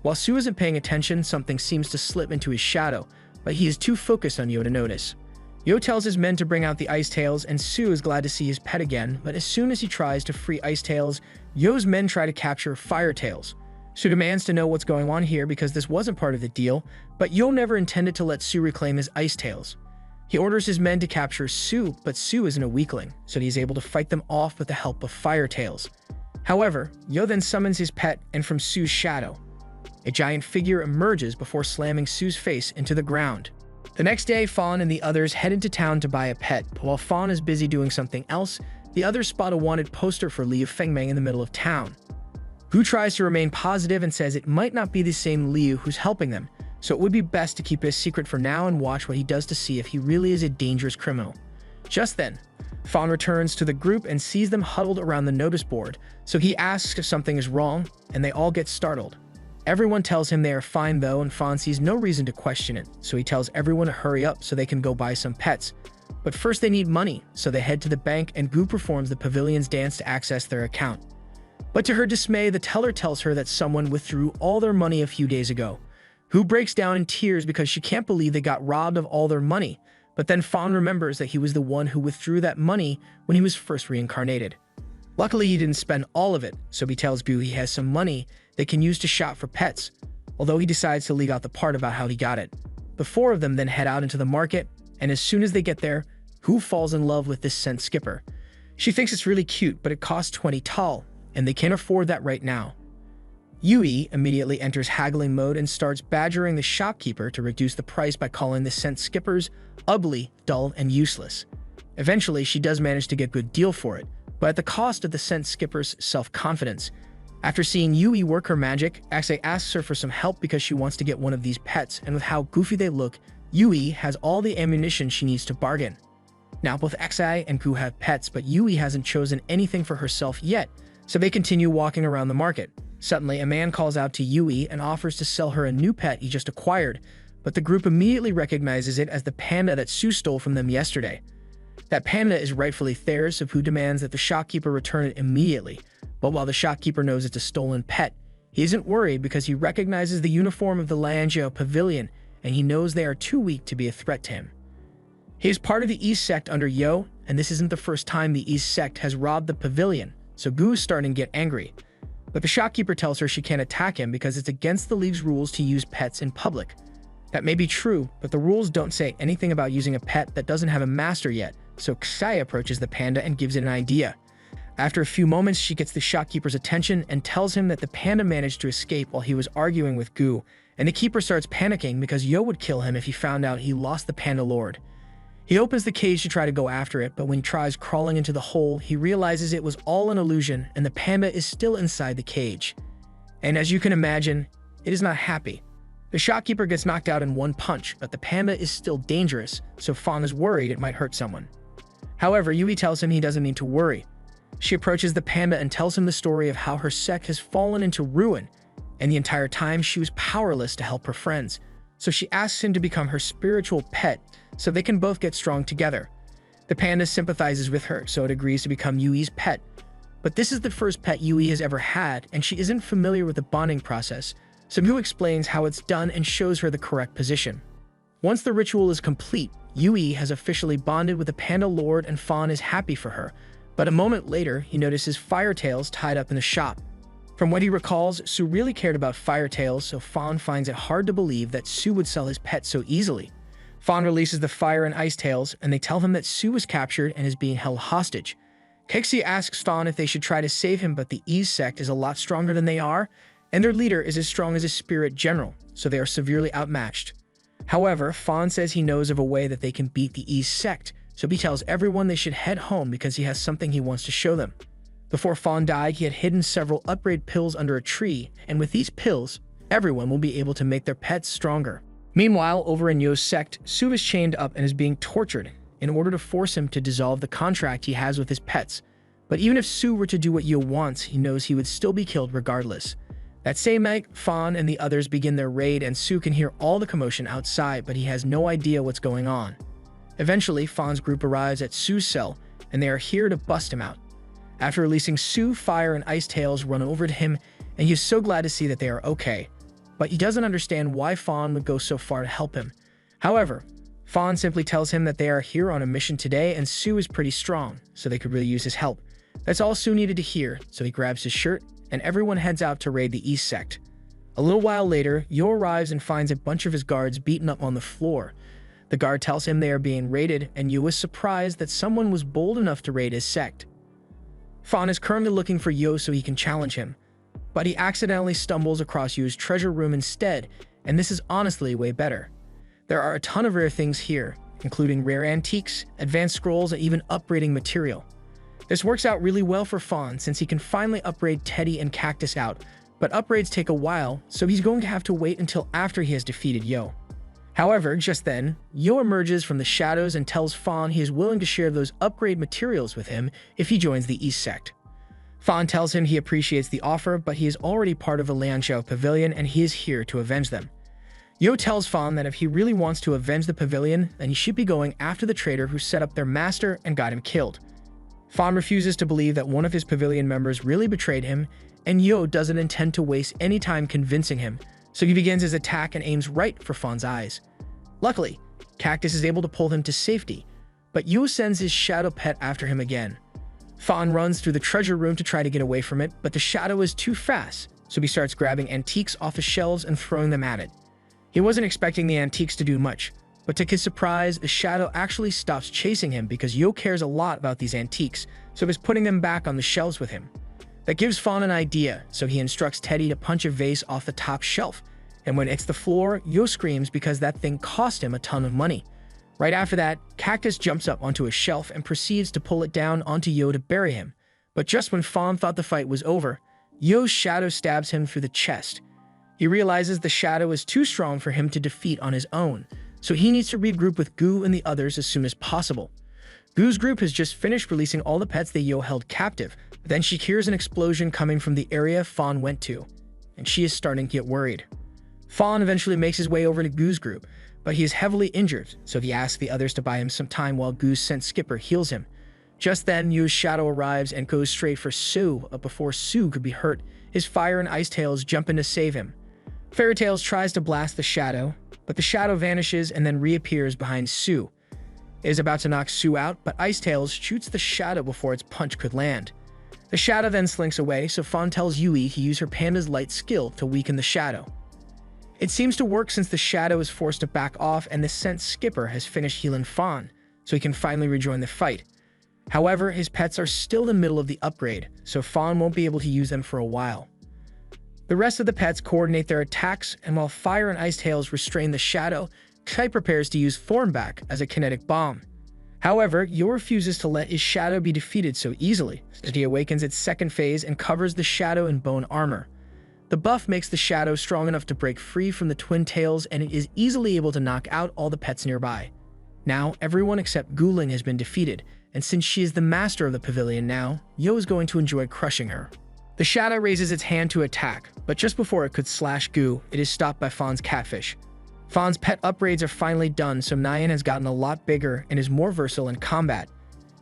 While Sue isn't paying attention, something seems to slip into his shadow, but he is too focused on Yo to notice. Yo tells his men to bring out the Ice Tails, and Sue is glad to see his pet again, but as soon as he tries to free Ice Tails, Yo's men try to capture Fire Tails. Sue demands to know what's going on here because this wasn't part of the deal, but Yo never intended to let Sue reclaim his Ice Tails. He orders his men to capture Sue, but Sue isn't a weakling, so he's able to fight them off with the help of Fire Tails. However, Yo then summons his pet, and from Sue's shadow, a giant figure emerges before slamming Sue's face into the ground. The next day, Fawn and the others head into town to buy a pet, but while Fawn is busy doing something else, the others spot a wanted poster for Liu Fengmeng in the middle of town. Gu tries to remain positive and says it might not be the same Liu who's helping them, so it would be best to keep it a secret for now and watch what he does to see if he really is a dangerous criminal. Just then, Fawn returns to the group and sees them huddled around the notice board, so he asks if something is wrong, and they all get startled. Everyone tells him they are fine though, and Fawn sees no reason to question it, so he tells everyone to hurry up so they can go buy some pets. But first they need money, so they head to the bank and Gu performs the pavilion's dance to access their account. But to her dismay, the teller tells her that someone withdrew all their money a few days ago. Gu breaks down in tears because she can't believe they got robbed of all their money, but then Fawn remembers that he was the one who withdrew that money when he was first reincarnated. Luckily, he didn't spend all of it, so he tells Gu he has some money they can use to shop for pets, although he decides to leave out the part about how he got it. The four of them then head out into the market, and as soon as they get there, Gu falls in love with this scent skipper. She thinks it's really cute, but it costs 20 tal, and they can't afford that right now. Yui immediately enters haggling mode and starts badgering the shopkeeper to reduce the price by calling the scent skippers ugly, dull, and useless. Eventually, she does manage to get a good deal for it, but at the cost of the scent skipper's self-confidence. After seeing Yui work her magic, Axe asks her for some help because she wants to get one of these pets, and with how goofy they look, Yui has all the ammunition she needs to bargain. Now both Axe and Gu have pets, but Yui hasn't chosen anything for herself yet, so they continue walking around the market. Suddenly, a man calls out to Yui and offers to sell her a new pet he just acquired, but the group immediately recognizes it as the panda that Sue stole from them yesterday. That panda is rightfully theirs, so Fu demands that the shopkeeper return it immediately, but while the shopkeeper knows it's a stolen pet, he isn't worried because he recognizes the uniform of the Lianjiao Pavilion and he knows they are too weak to be a threat to him. He is part of the East Sect under Yo, and this isn't the first time the East Sect has robbed the pavilion, so Gu is starting to get angry. But the shopkeeper tells her she can't attack him because it's against the League's rules to use pets in public. That may be true, but the rules don't say anything about using a pet that doesn't have a master yet, so Xai approaches the panda and gives it an idea. After a few moments, she gets the shopkeeper's attention and tells him that the panda managed to escape while he was arguing with Gu, and the keeper starts panicking because Yo would kill him if he found out he lost the panda lord. He opens the cage to try to go after it, but when he tries crawling into the hole, he realizes it was all an illusion and the panda is still inside the cage. And as you can imagine, it is not happy. The shopkeeper gets knocked out in one punch, but the panda is still dangerous, so Fawn is worried it might hurt someone. However, Yui tells him he doesn't need to worry. She approaches the panda and tells him the story of how her sect has fallen into ruin, and the entire time she was powerless to help her friends. So she asks him to become her spiritual pet so they can both get strong together. The panda sympathizes with her, so it agrees to become Yui's pet. But this is the first pet Yui has ever had, and she isn't familiar with the bonding process, so Gu explains how it's done and shows her the correct position. Once the ritual is complete, Yui has officially bonded with the panda lord and Fawn is happy for her, but a moment later, he notices Firetails tied up in the shop. From what he recalls, Sue really cared about Firetails, so Fawn finds it hard to believe that Sue would sell his pet so easily. Fawn releases the Fire and Ice Tails, and they tell him that Sue was captured and is being held hostage. Kexi asks Fawn if they should try to save him, but the East Sect is a lot stronger than they are, and their leader is as strong as a spirit general, so they are severely outmatched. However, Fawn says he knows of a way that they can beat the East Sect, so he tells everyone they should head home because he has something he wants to show them. Before Fawn died, he had hidden several upgrade pills under a tree, and with these pills, everyone will be able to make their pets stronger. Meanwhile, over in Yo's sect, Sue is chained up and is being tortured in order to force him to dissolve the contract he has with his pets. But even if Sue were to do what Yo wants, he knows he would still be killed regardless. That same night, Fawn and the others begin their raid and Sue can hear all the commotion outside, but he has no idea what's going on. Eventually, Fawn's group arrives at Sue's cell, and they are here to bust him out. After releasing Sue, Fire and Ice Tails run over to him, and he is so glad to see that they are okay. But he doesn't understand why Fawn would go so far to help him. However, Fawn simply tells him that they are here on a mission today and Sue is pretty strong, so they could really use his help. That's all Sue needed to hear, so he grabs his shirt, and everyone heads out to raid the East Sect. A little while later, Yo arrives and finds a bunch of his guards beaten up on the floor. The guard tells him they are being raided, and Yo is surprised that someone was bold enough to raid his sect. Fawn is currently looking for Yo so he can challenge him, but he accidentally stumbles across Yo's treasure room instead, and this is honestly way better. There are a ton of rare things here, including rare antiques, advanced scrolls, and even upgrading material. This works out really well for Fawn since he can finally upgrade Teddy and Cactus out, but upgrades take a while, so he's going to have to wait until after he has defeated Yo. However, just then, Yo emerges from the shadows and tells Fawn he is willing to share those upgrade materials with him if he joins the East Sect. Fawn tells him he appreciates the offer, but he is already part of the Lianjiao Pavilion and he is here to avenge them. Yo tells Fawn that if he really wants to avenge the pavilion, then he should be going after the traitor who set up their master and got him killed. Fawn refuses to believe that one of his pavilion members really betrayed him, and Yo doesn't intend to waste any time convincing him, so he begins his attack and aims right for Fawn's eyes. Luckily, Cactus is able to pull him to safety, but Yo sends his shadow pet after him again. Fawn runs through the treasure room to try to get away from it, but the shadow is too fast, so he starts grabbing antiques off the shelves and throwing them at it. He wasn't expecting the antiques to do much, but to his surprise, the shadow actually stops chasing him because Yo cares a lot about these antiques, so he's putting them back on the shelves with him. That gives Fawn an idea, so he instructs Teddy to punch a vase off the top shelf, and when it hits the floor, Yo screams because that thing cost him a ton of money. Right after that, Cactus jumps up onto a shelf and proceeds to pull it down onto Yo to bury him. But just when Fawn thought the fight was over, Yo's shadow stabs him through the chest. He realizes the shadow is too strong for him to defeat on his own, so he needs to regroup with Gu and the others as soon as possible. Gu's group has just finished releasing all the pets that Yo held captive, but then she hears an explosion coming from the area Fawn went to, and she is starting to get worried. Fawn eventually makes his way over to Goo's group, but he is heavily injured, so he asks the others to buy him some time while Goo's scent skipper heals him. Just then, Yu's shadow arrives and goes straight for Sue, but before Sue could be hurt, his Fire and Ice Tails jump in to save him. Fairy Tails tries to blast the shadow, but the shadow vanishes and then reappears behind Sue. It is about to knock Sue out, but Ice Tails shoots the shadow before its punch could land. The shadow then slinks away, so Fawn tells Yui to use her panda's light skill to weaken the shadow. It seems to work since the shadow is forced to back off and the scent skipper has finished healing Fawn, so he can finally rejoin the fight. However, his pets are still in the middle of the upgrade, so Fawn won't be able to use them for a while. The rest of the pets coordinate their attacks, and while Fire and Ice Tails restrain the shadow, Kite prepares to use Thornback as a kinetic bomb. However, Yo refuses to let his shadow be defeated so easily, as he awakens its second phase and covers the shadow in bone armor. The buff makes the shadow strong enough to break free from the twin tails, and it is easily able to knock out all the pets nearby. Now, everyone except Guling has been defeated, and since she is the master of the pavilion now, Yo is going to enjoy crushing her. The shadow raises its hand to attack, but just before it could slash Gu, it is stopped by Fawn's catfish. Fawn's pet upgrades are finally done, so Nyan has gotten a lot bigger and is more versatile in combat.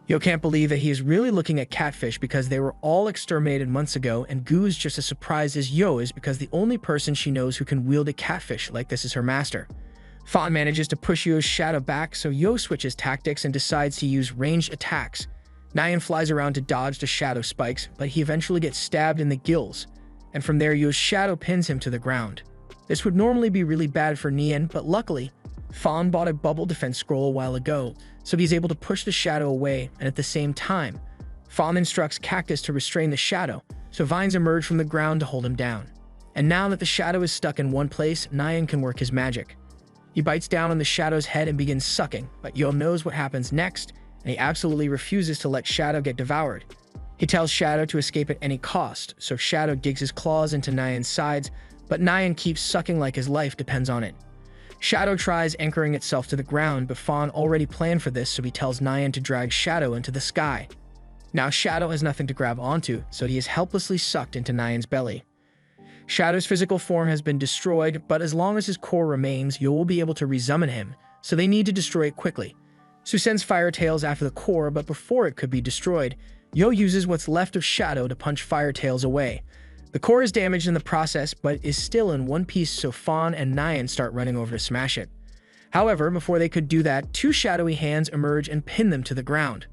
Yo can't believe that he is really looking at catfish because they were all exterminated months ago, and Gu is just as surprised as Yo is because the only person she knows who can wield a catfish like this is her master. Fawn manages to push Yo's shadow back, so Yo switches tactics and decides to use ranged attacks. Nyan flies around to dodge the shadow spikes, but he eventually gets stabbed in the gills, and from there Yo's shadow pins him to the ground. This would normally be really bad for Nyan, but luckily, Fawn bought a bubble defense scroll a while ago, so he's able to push the shadow away, and at the same time, Fawn instructs Cactus to restrain the shadow, so vines emerge from the ground to hold him down. And now that the shadow is stuck in one place, Nyan can work his magic. He bites down on the shadow's head and begins sucking, but Yo knows what happens next, and he absolutely refuses to let Shadow get devoured. He tells Shadow to escape at any cost, so Shadow digs his claws into Nyan's sides, but Nyan keeps sucking like his life depends on it. Shadow tries anchoring itself to the ground, but Fawn already planned for this, so he tells Nyan to drag Shadow into the sky. Now Shadow has nothing to grab onto, so he is helplessly sucked into Nyan's belly. Shadow's physical form has been destroyed, but as long as his core remains, Yo will be able to resummon him, so they need to destroy it quickly. Sue sends Fire Tails after the core, but before it could be destroyed, Yo uses what's left of Shadow to punch Fire Tails away. The core is damaged in the process, but is still in one piece, so Fawn and Nyan start running over to smash it. However, before they could do that, two shadowy hands emerge and pin them to the ground.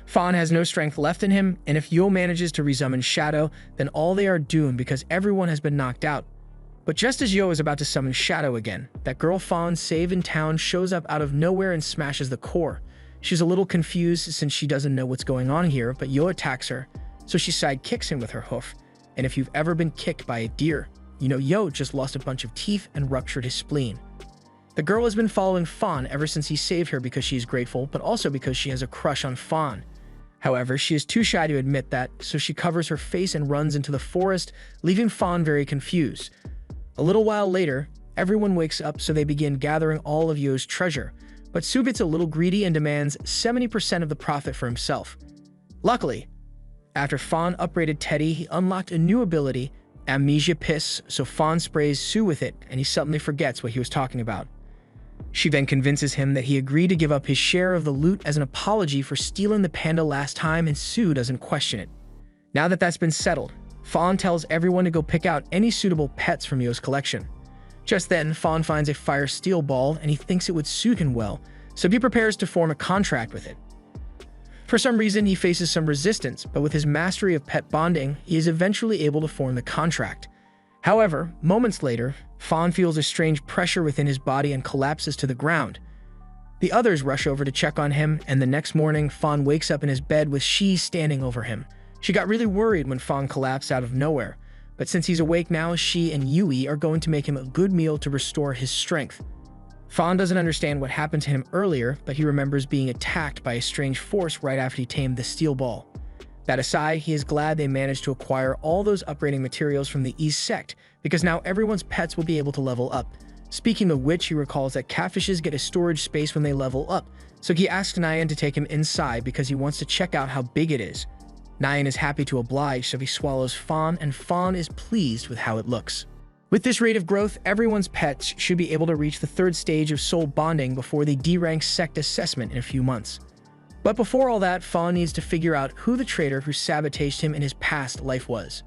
Fawn has no strength left in him, and if Yo manages to resummon Shadow, then all they are doomed because everyone has been knocked out. But just as Yo is about to summon Shadow again, that girl Fawn saved in town shows up out of nowhere and smashes the core. She's a little confused since she doesn't know what's going on here, but Yo attacks her, so she sidekicks him with her hoof. And if you've ever been kicked by a deer, you know Yo just lost a bunch of teeth and ruptured his spleen. The girl has been following Fawn ever since he saved her because she is grateful, but also because she has a crush on Fawn. However, she is too shy to admit that, so she covers her face and runs into the forest, leaving Fawn very confused. A little while later, everyone wakes up, so they begin gathering all of Yo's treasure, but Sue gets a little greedy and demands 70% of the profit for himself. Luckily, after Fawn upgraded Teddy, he unlocked a new ability, Amnesia Piss, so Fawn sprays Sue with it, and he suddenly forgets what he was talking about. She then convinces him that he agreed to give up his share of the loot as an apology for stealing the panda last time, and Sue doesn't question it. Now that that's been settled, Fawn tells everyone to go pick out any suitable pets from Yo's collection. Just then, Fawn finds a fire steel ball, and he thinks it would suit him well, so he prepares to form a contract with it. For some reason, he faces some resistance, but with his mastery of pet bonding, he is eventually able to form the contract. However, moments later, Fawn feels a strange pressure within his body and collapses to the ground. The others rush over to check on him, and the next morning, Fawn wakes up in his bed with She standing over him. She got really worried when Fawn collapsed out of nowhere, but since he's awake now, She and Yui are going to make him a good meal to restore his strength. Fawn doesn't understand what happened to him earlier, but he remembers being attacked by a strange force right after he tamed the steel ball. That aside, he is glad they managed to acquire all those upgrading materials from the East Sect, because now everyone's pets will be able to level up. Speaking of which, he recalls that catfishes get a storage space when they level up, so he asks Nyan to take him inside because he wants to check out how big it is. Nyan is happy to oblige, so he swallows Fawn, and Fawn is pleased with how it looks. With this rate of growth, everyone's pets should be able to reach the third stage of soul bonding before they D-rank sect assessment in a few months. But before all that, Fawn needs to figure out who the traitor who sabotaged him in his past life was.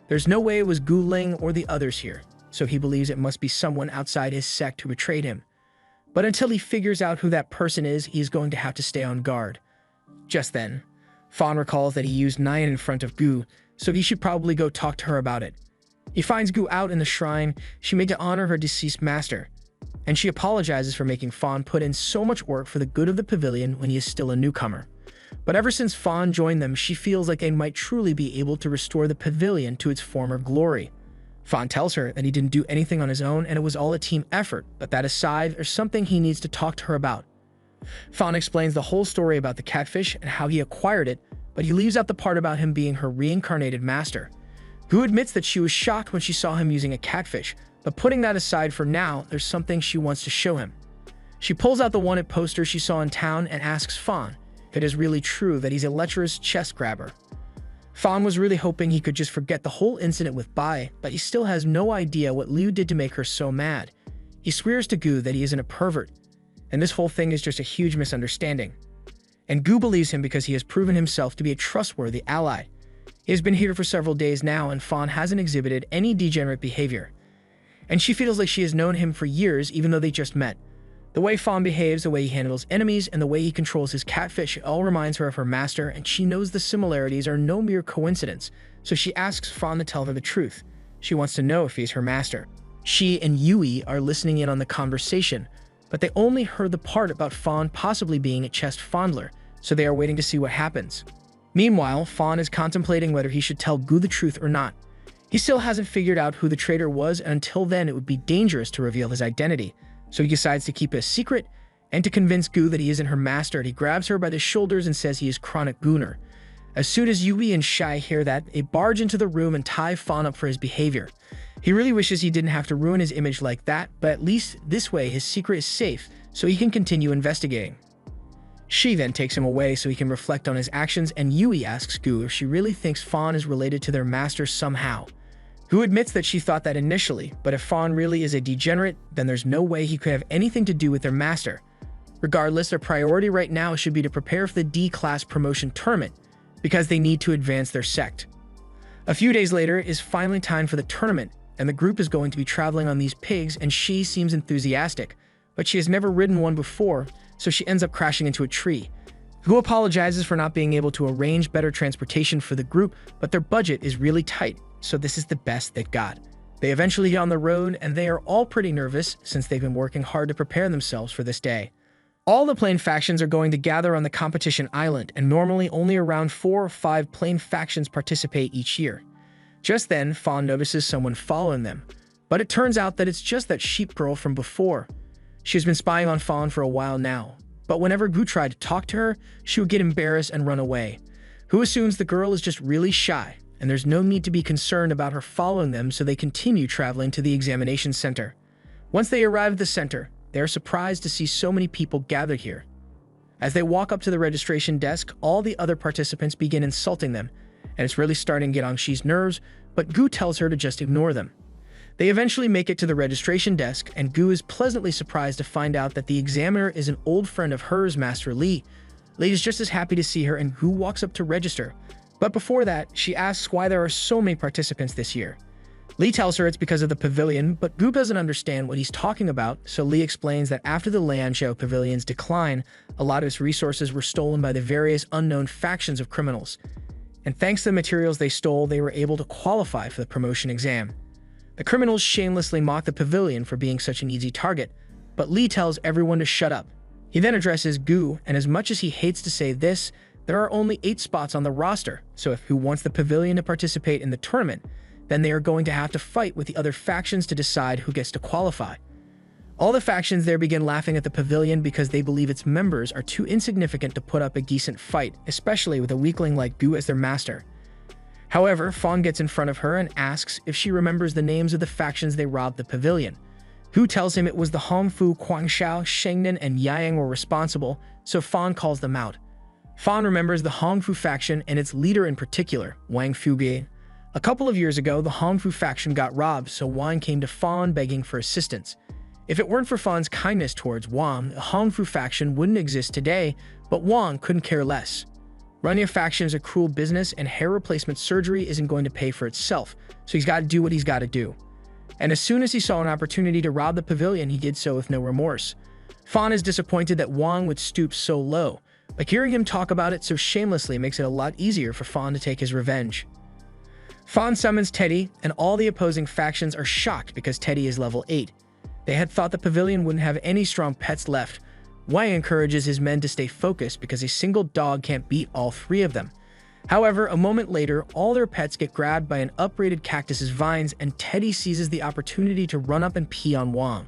There's no way it was Gu Ling or the others here, so he believes it must be someone outside his sect who betrayed him. But until he figures out who that person is, he's going to have to stay on guard. Just then, Fawn recalls that he used Nyan in front of Gu, so he should probably go talk to her about it. He finds Gu out in the shrine she made to honor her deceased master, and she apologizes for making Fawn put in so much work for the good of the pavilion when he is still a newcomer. But ever since Fawn joined them, she feels like they might truly be able to restore the pavilion to its former glory. Fawn tells her that he didn't do anything on his own and it was all a team effort, but that aside, there's something he needs to talk to her about. Fawn explains the whole story about the catfish and how he acquired it, but he leaves out the part about him being her reincarnated master. Gu admits that she was shocked when she saw him using a catfish, but putting that aside for now, there's something she wants to show him. She pulls out the wanted poster she saw in town and asks Fawn if it is really true that he's a lecherous chest grabber. Fawn was really hoping he could just forget the whole incident with Bai, but he still has no idea what Liu did to make her so mad. He swears to Gu that he isn't a pervert, and this whole thing is just a huge misunderstanding. And Gu believes him because he has proven himself to be a trustworthy ally. He has been here for several days now, and Fawn hasn't exhibited any degenerate behavior. And she feels like she has known him for years, even though they just met. The way Fawn behaves, the way he handles enemies, and the way he controls his catfish all reminds her of her master, and she knows the similarities are no mere coincidence, so she asks Fawn to tell her the truth. She wants to know if he's her master. She and Yui are listening in on the conversation, but they only heard the part about Fawn possibly being a chest fondler, so they are waiting to see what happens. Meanwhile, Fawn is contemplating whether he should tell Gu the truth or not. He still hasn't figured out who the traitor was, and until then it would be dangerous to reveal his identity. So he decides to keep it a secret, and to convince Gu that he isn't her master, he grabs her by the shoulders and says he is Chronic Gunner. As soon as Yui and Shai hear that, they barge into the room and tie Fawn up for his behavior. He really wishes he didn't have to ruin his image like that, but at least this way his secret is safe, so he can continue investigating. She then takes him away so he can reflect on his actions, and Yui asks Gu if she really thinks Fawn is related to their master somehow. Gu admits that she thought that initially, but if Fawn really is a degenerate, then there's no way he could have anything to do with their master. Regardless, their priority right now should be to prepare for the D-Class promotion tournament, because they need to advance their sect. A few days later, it is finally time for the tournament, and the group is going to be traveling on these pigs, and she seems enthusiastic, but she has never ridden one before, so she ends up crashing into a tree. Gu apologizes for not being able to arrange better transportation for the group, but their budget is really tight, so this is the best they've got. They eventually get on the road, and they are all pretty nervous since they've been working hard to prepare themselves for this day. All the plane factions are going to gather on the competition island, and normally only around 4 or 5 plane factions participate each year. Just then, Fawn notices someone following them, but it turns out that it's just that sheep girl from before. She has been spying on Fawn for a while now, but whenever Gu tried to talk to her, she would get embarrassed and run away. Gu assumes the girl is just really shy, and there's no need to be concerned about her following them, so they continue traveling to the examination center. Once they arrive at the center, they are surprised to see so many people gathered here. As they walk up to the registration desk, all the other participants begin insulting them, and it's really starting to get on Xi's nerves, but Gu tells her to just ignore them. They eventually make it to the registration desk, and Gu is pleasantly surprised to find out that the examiner is an old friend of hers, Master Li. Li is just as happy to see her, and Gu walks up to register. But before that, she asks why there are so many participants this year. Li tells her it's because of the pavilion, but Gu doesn't understand what he's talking about, so Li explains that after the Lianzhou pavilion's decline, a lot of its resources were stolen by the various unknown factions of criminals. And thanks to the materials they stole, they were able to qualify for the promotion exam. The criminals shamelessly mock the pavilion for being such an easy target, but Li tells everyone to shut up. He then addresses Gu, and as much as he hates to say this, there are only 8 spots on the roster, so if Gu wants the pavilion to participate in the tournament, then they are going to have to fight with the other factions to decide who gets to qualify. All the factions there begin laughing at the pavilion because they believe its members are too insignificant to put up a decent fight, especially with a weakling like Gu as their master. However, Fawn gets in front of her and asks if she remembers the names of the factions they robbed the pavilion. Gu tells him it was the Hongfu, Guangshao, Shengnan, and Yayang were responsible, so Fawn calls them out. Fawn remembers the Hongfu faction and its leader in particular, Wang Fuge. A couple of years ago, the Hongfu faction got robbed, so Wang came to Fan begging for assistance. If it weren't for Fan's kindness towards Wang, the Hongfu faction wouldn't exist today, but Wang couldn't care less. Running a faction is a cruel business, and hair replacement surgery isn't going to pay for itself, so he's got to do what he's got to do. And as soon as he saw an opportunity to rob the pavilion, he did so with no remorse. Fan is disappointed that Wang would stoop so low, but hearing him talk about it so shamelessly makes it a lot easier for Fan to take his revenge. Fan summons Teddy, and all the opposing factions are shocked because Teddy is level 8. They had thought the pavilion wouldn't have any strong pets left. Wang encourages his men to stay focused because a single dog can't beat all 3 of them. However, a moment later, all their pets get grabbed by an uprated cactus's vines, and Teddy seizes the opportunity to run up and pee on Wang.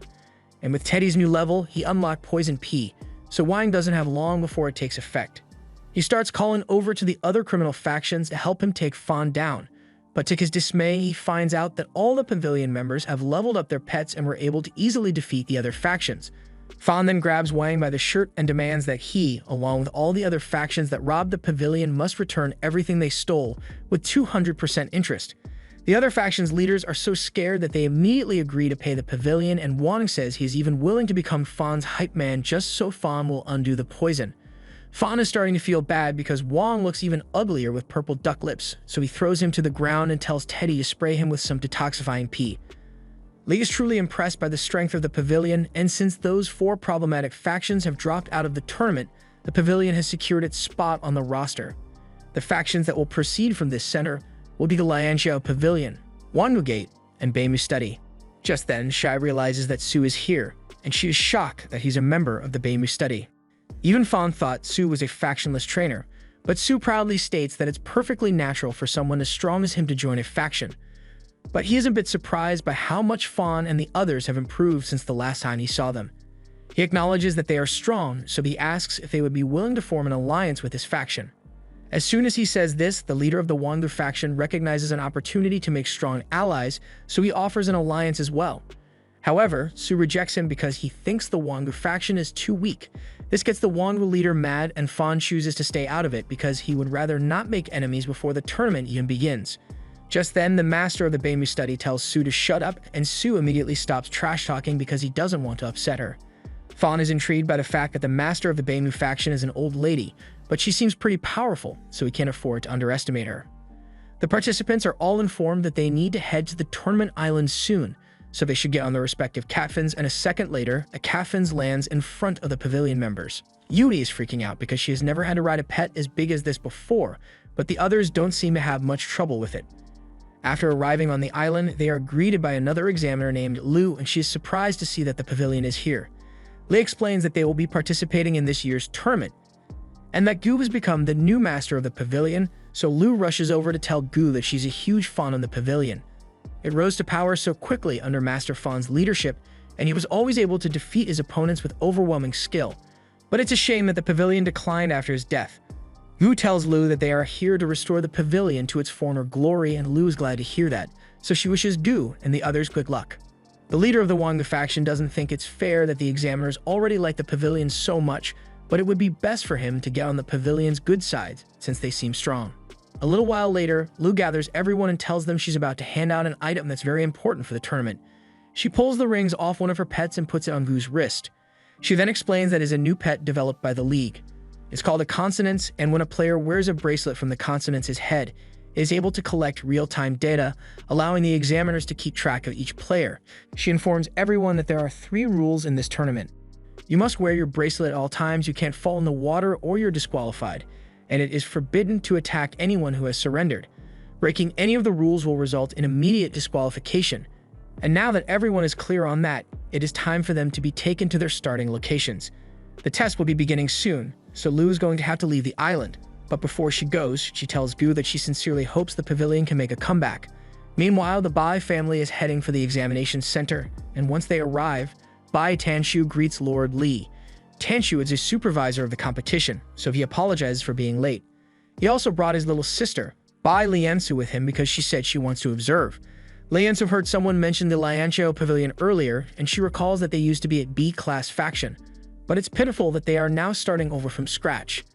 And with Teddy's new level, he unlocked Poison Pea, so Wang doesn't have long before it takes effect. He starts calling over to the other criminal factions to help him take Fan down. But to his dismay, he finds out that all the pavilion members have leveled up their pets and were able to easily defeat the other factions. Fan then grabs Wang by the shirt and demands that he, along with all the other factions that robbed the pavilion, must return everything they stole with 200% interest. The other factions' leaders are so scared that they immediately agree to pay the pavilion, and Wang says he is even willing to become Fan's hype man just so Fan will undo the poison. Fan is starting to feel bad because Wang looks even uglier with purple duck lips, so he throws him to the ground and tells Teddy to spray him with some detoxifying pee. Lee is truly impressed by the strength of the pavilion, and since those 4 problematic factions have dropped out of the tournament, the pavilion has secured its spot on the roster. The factions that will proceed from this center will be the Lianxiao Pavilion, Wanwu Gate, and Beimu Study. Just then, Shai realizes that Su is here, and she is shocked that he's a member of the Beimu Study. Even Fan thought Su was a factionless trainer, but Su proudly states that it's perfectly natural for someone as strong as him to join a faction. But he is a bit surprised by how much Fan and the others have improved since the last time he saw them. He acknowledges that they are strong, so he asks if they would be willing to form an alliance with his faction. As soon as he says this, the leader of the Wangu faction recognizes an opportunity to make strong allies, so he offers an alliance as well. However, Su rejects him because he thinks the Wangu faction is too weak. This gets the Wangu leader mad, and Fan chooses to stay out of it because he would rather not make enemies before the tournament even begins. Just then, the master of the Beimu study tells Su to shut up, and Su immediately stops trash-talking because he doesn't want to upset her. Fan is intrigued by the fact that the master of the Beimu faction is an old lady, but she seems pretty powerful, so he can't afford to underestimate her. The participants are all informed that they need to head to the tournament island soon, so they should get on their respective catfins, and a second later, a catfins lands in front of the pavilion members. Yuri is freaking out because she has never had to ride a pet as big as this before, but the others don't seem to have much trouble with it. After arriving on the island, they are greeted by another examiner named Lu, and she is surprised to see that the pavilion is here. Li explains that they will be participating in this year's tournament, and that Gu has become the new master of the pavilion, so Lu rushes over to tell Gu that she's a huge fan of the pavilion. It rose to power so quickly under Master Fan's leadership, and he was always able to defeat his opponents with overwhelming skill. But it's a shame that the pavilion declined after his death. Gu tells Lu that they are here to restore the pavilion to its former glory, and Lu is glad to hear that, so she wishes Gu and the others good luck. The leader of the Wangu faction doesn't think it's fair that the examiners already like the pavilion so much, but it would be best for him to get on the pavilion's good side since they seem strong. A little while later, Lu gathers everyone and tells them she's about to hand out an item that's very important for the tournament. She pulls the rings off one of her pets and puts it on Gu's wrist. She then explains that it is a new pet developed by the League. It's called a consonance, and when a player wears a bracelet from the consonance's head, it is able to collect real-time data, allowing the examiners to keep track of each player. She informs everyone that there are 3 rules in this tournament. You must wear your bracelet at all times, you can't fall in the water, or you're disqualified, and it is forbidden to attack anyone who has surrendered. Breaking any of the rules will result in immediate disqualification. And now that everyone is clear on that, it is time for them to be taken to their starting locations. The test will be beginning soon, so Lu is going to have to leave the island. But before she goes, she tells Gu that she sincerely hopes the pavilion can make a comeback. Meanwhile, the Bai family is heading for the examination center, and once they arrive, Bai Tanshu greets Lord Li. Tanshu is a supervisor of the competition, so he apologizes for being late. He also brought his little sister, Bai Liansu, with him because she said she wants to observe. Liansu heard someone mention the Lianxiao Pavilion earlier, and she recalls that they used to be a B-class faction. But it's pitiful that they are now starting over from scratch.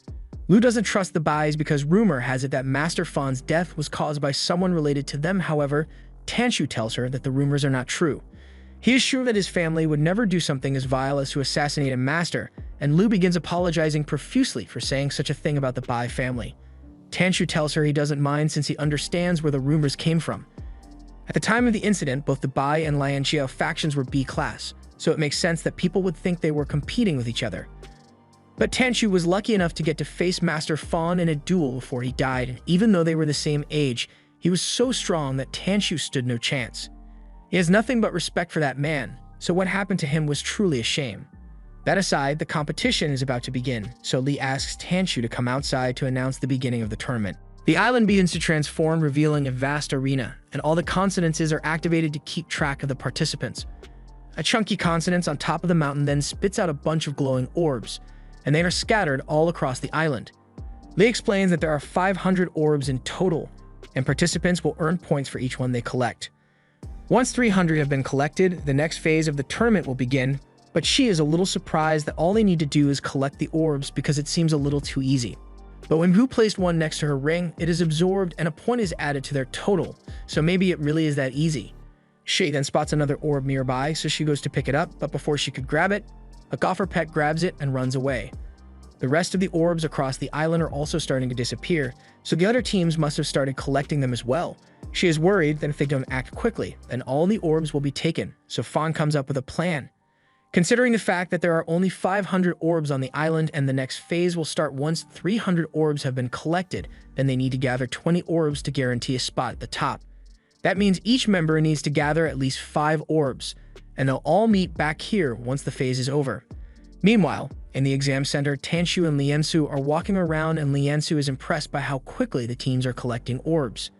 Lu doesn't trust the Bais because rumor has it that Master Fan's death was caused by someone related to them. However, Tanshu tells her that the rumors are not true. He is sure that his family would never do something as vile as to assassinate a master, and Lu begins apologizing profusely for saying such a thing about the Bai family. Tanshu tells her he doesn't mind since he understands where the rumors came from. At the time of the incident, both the Bai and Lianqiao factions were B-class, so it makes sense that people would think they were competing with each other. But Tanshu was lucky enough to get to face Master Fan in a duel before he died, and even though they were the same age, he was so strong that Tanshu stood no chance. He has nothing but respect for that man, so what happened to him was truly a shame. That aside, the competition is about to begin, so Li asks Tanshu to come outside to announce the beginning of the tournament. The island begins to transform, revealing a vast arena, and all the consonances are activated to keep track of the participants. A chunky consonance on top of the mountain then spits out a bunch of glowing orbs, and they are scattered all across the island. Li explains that there are 500 orbs in total, and participants will earn points for each one they collect. Once 300 have been collected, the next phase of the tournament will begin, but she is a little surprised that all they need to do is collect the orbs because it seems a little too easy. But when Gu placed one next to her ring, it is absorbed and a point is added to their total, so maybe it really is that easy. She then spots another orb nearby, so she goes to pick it up, but before she could grab it, a gopher pet grabs it and runs away. The rest of the orbs across the island are also starting to disappear, so the other teams must have started collecting them as well. She is worried that if they don't act quickly, then all the orbs will be taken, so Fan comes up with a plan. Considering the fact that there are only 500 orbs on the island and the next phase will start once 300 orbs have been collected, then they need to gather 20 orbs to guarantee a spot at the top. That means each member needs to gather at least 5 orbs, and they'll all meet back here once the phase is over. Meanwhile, in the exam center, Tanshu and Liansu are walking around, and Liansu is impressed by how quickly the teams are collecting orbs.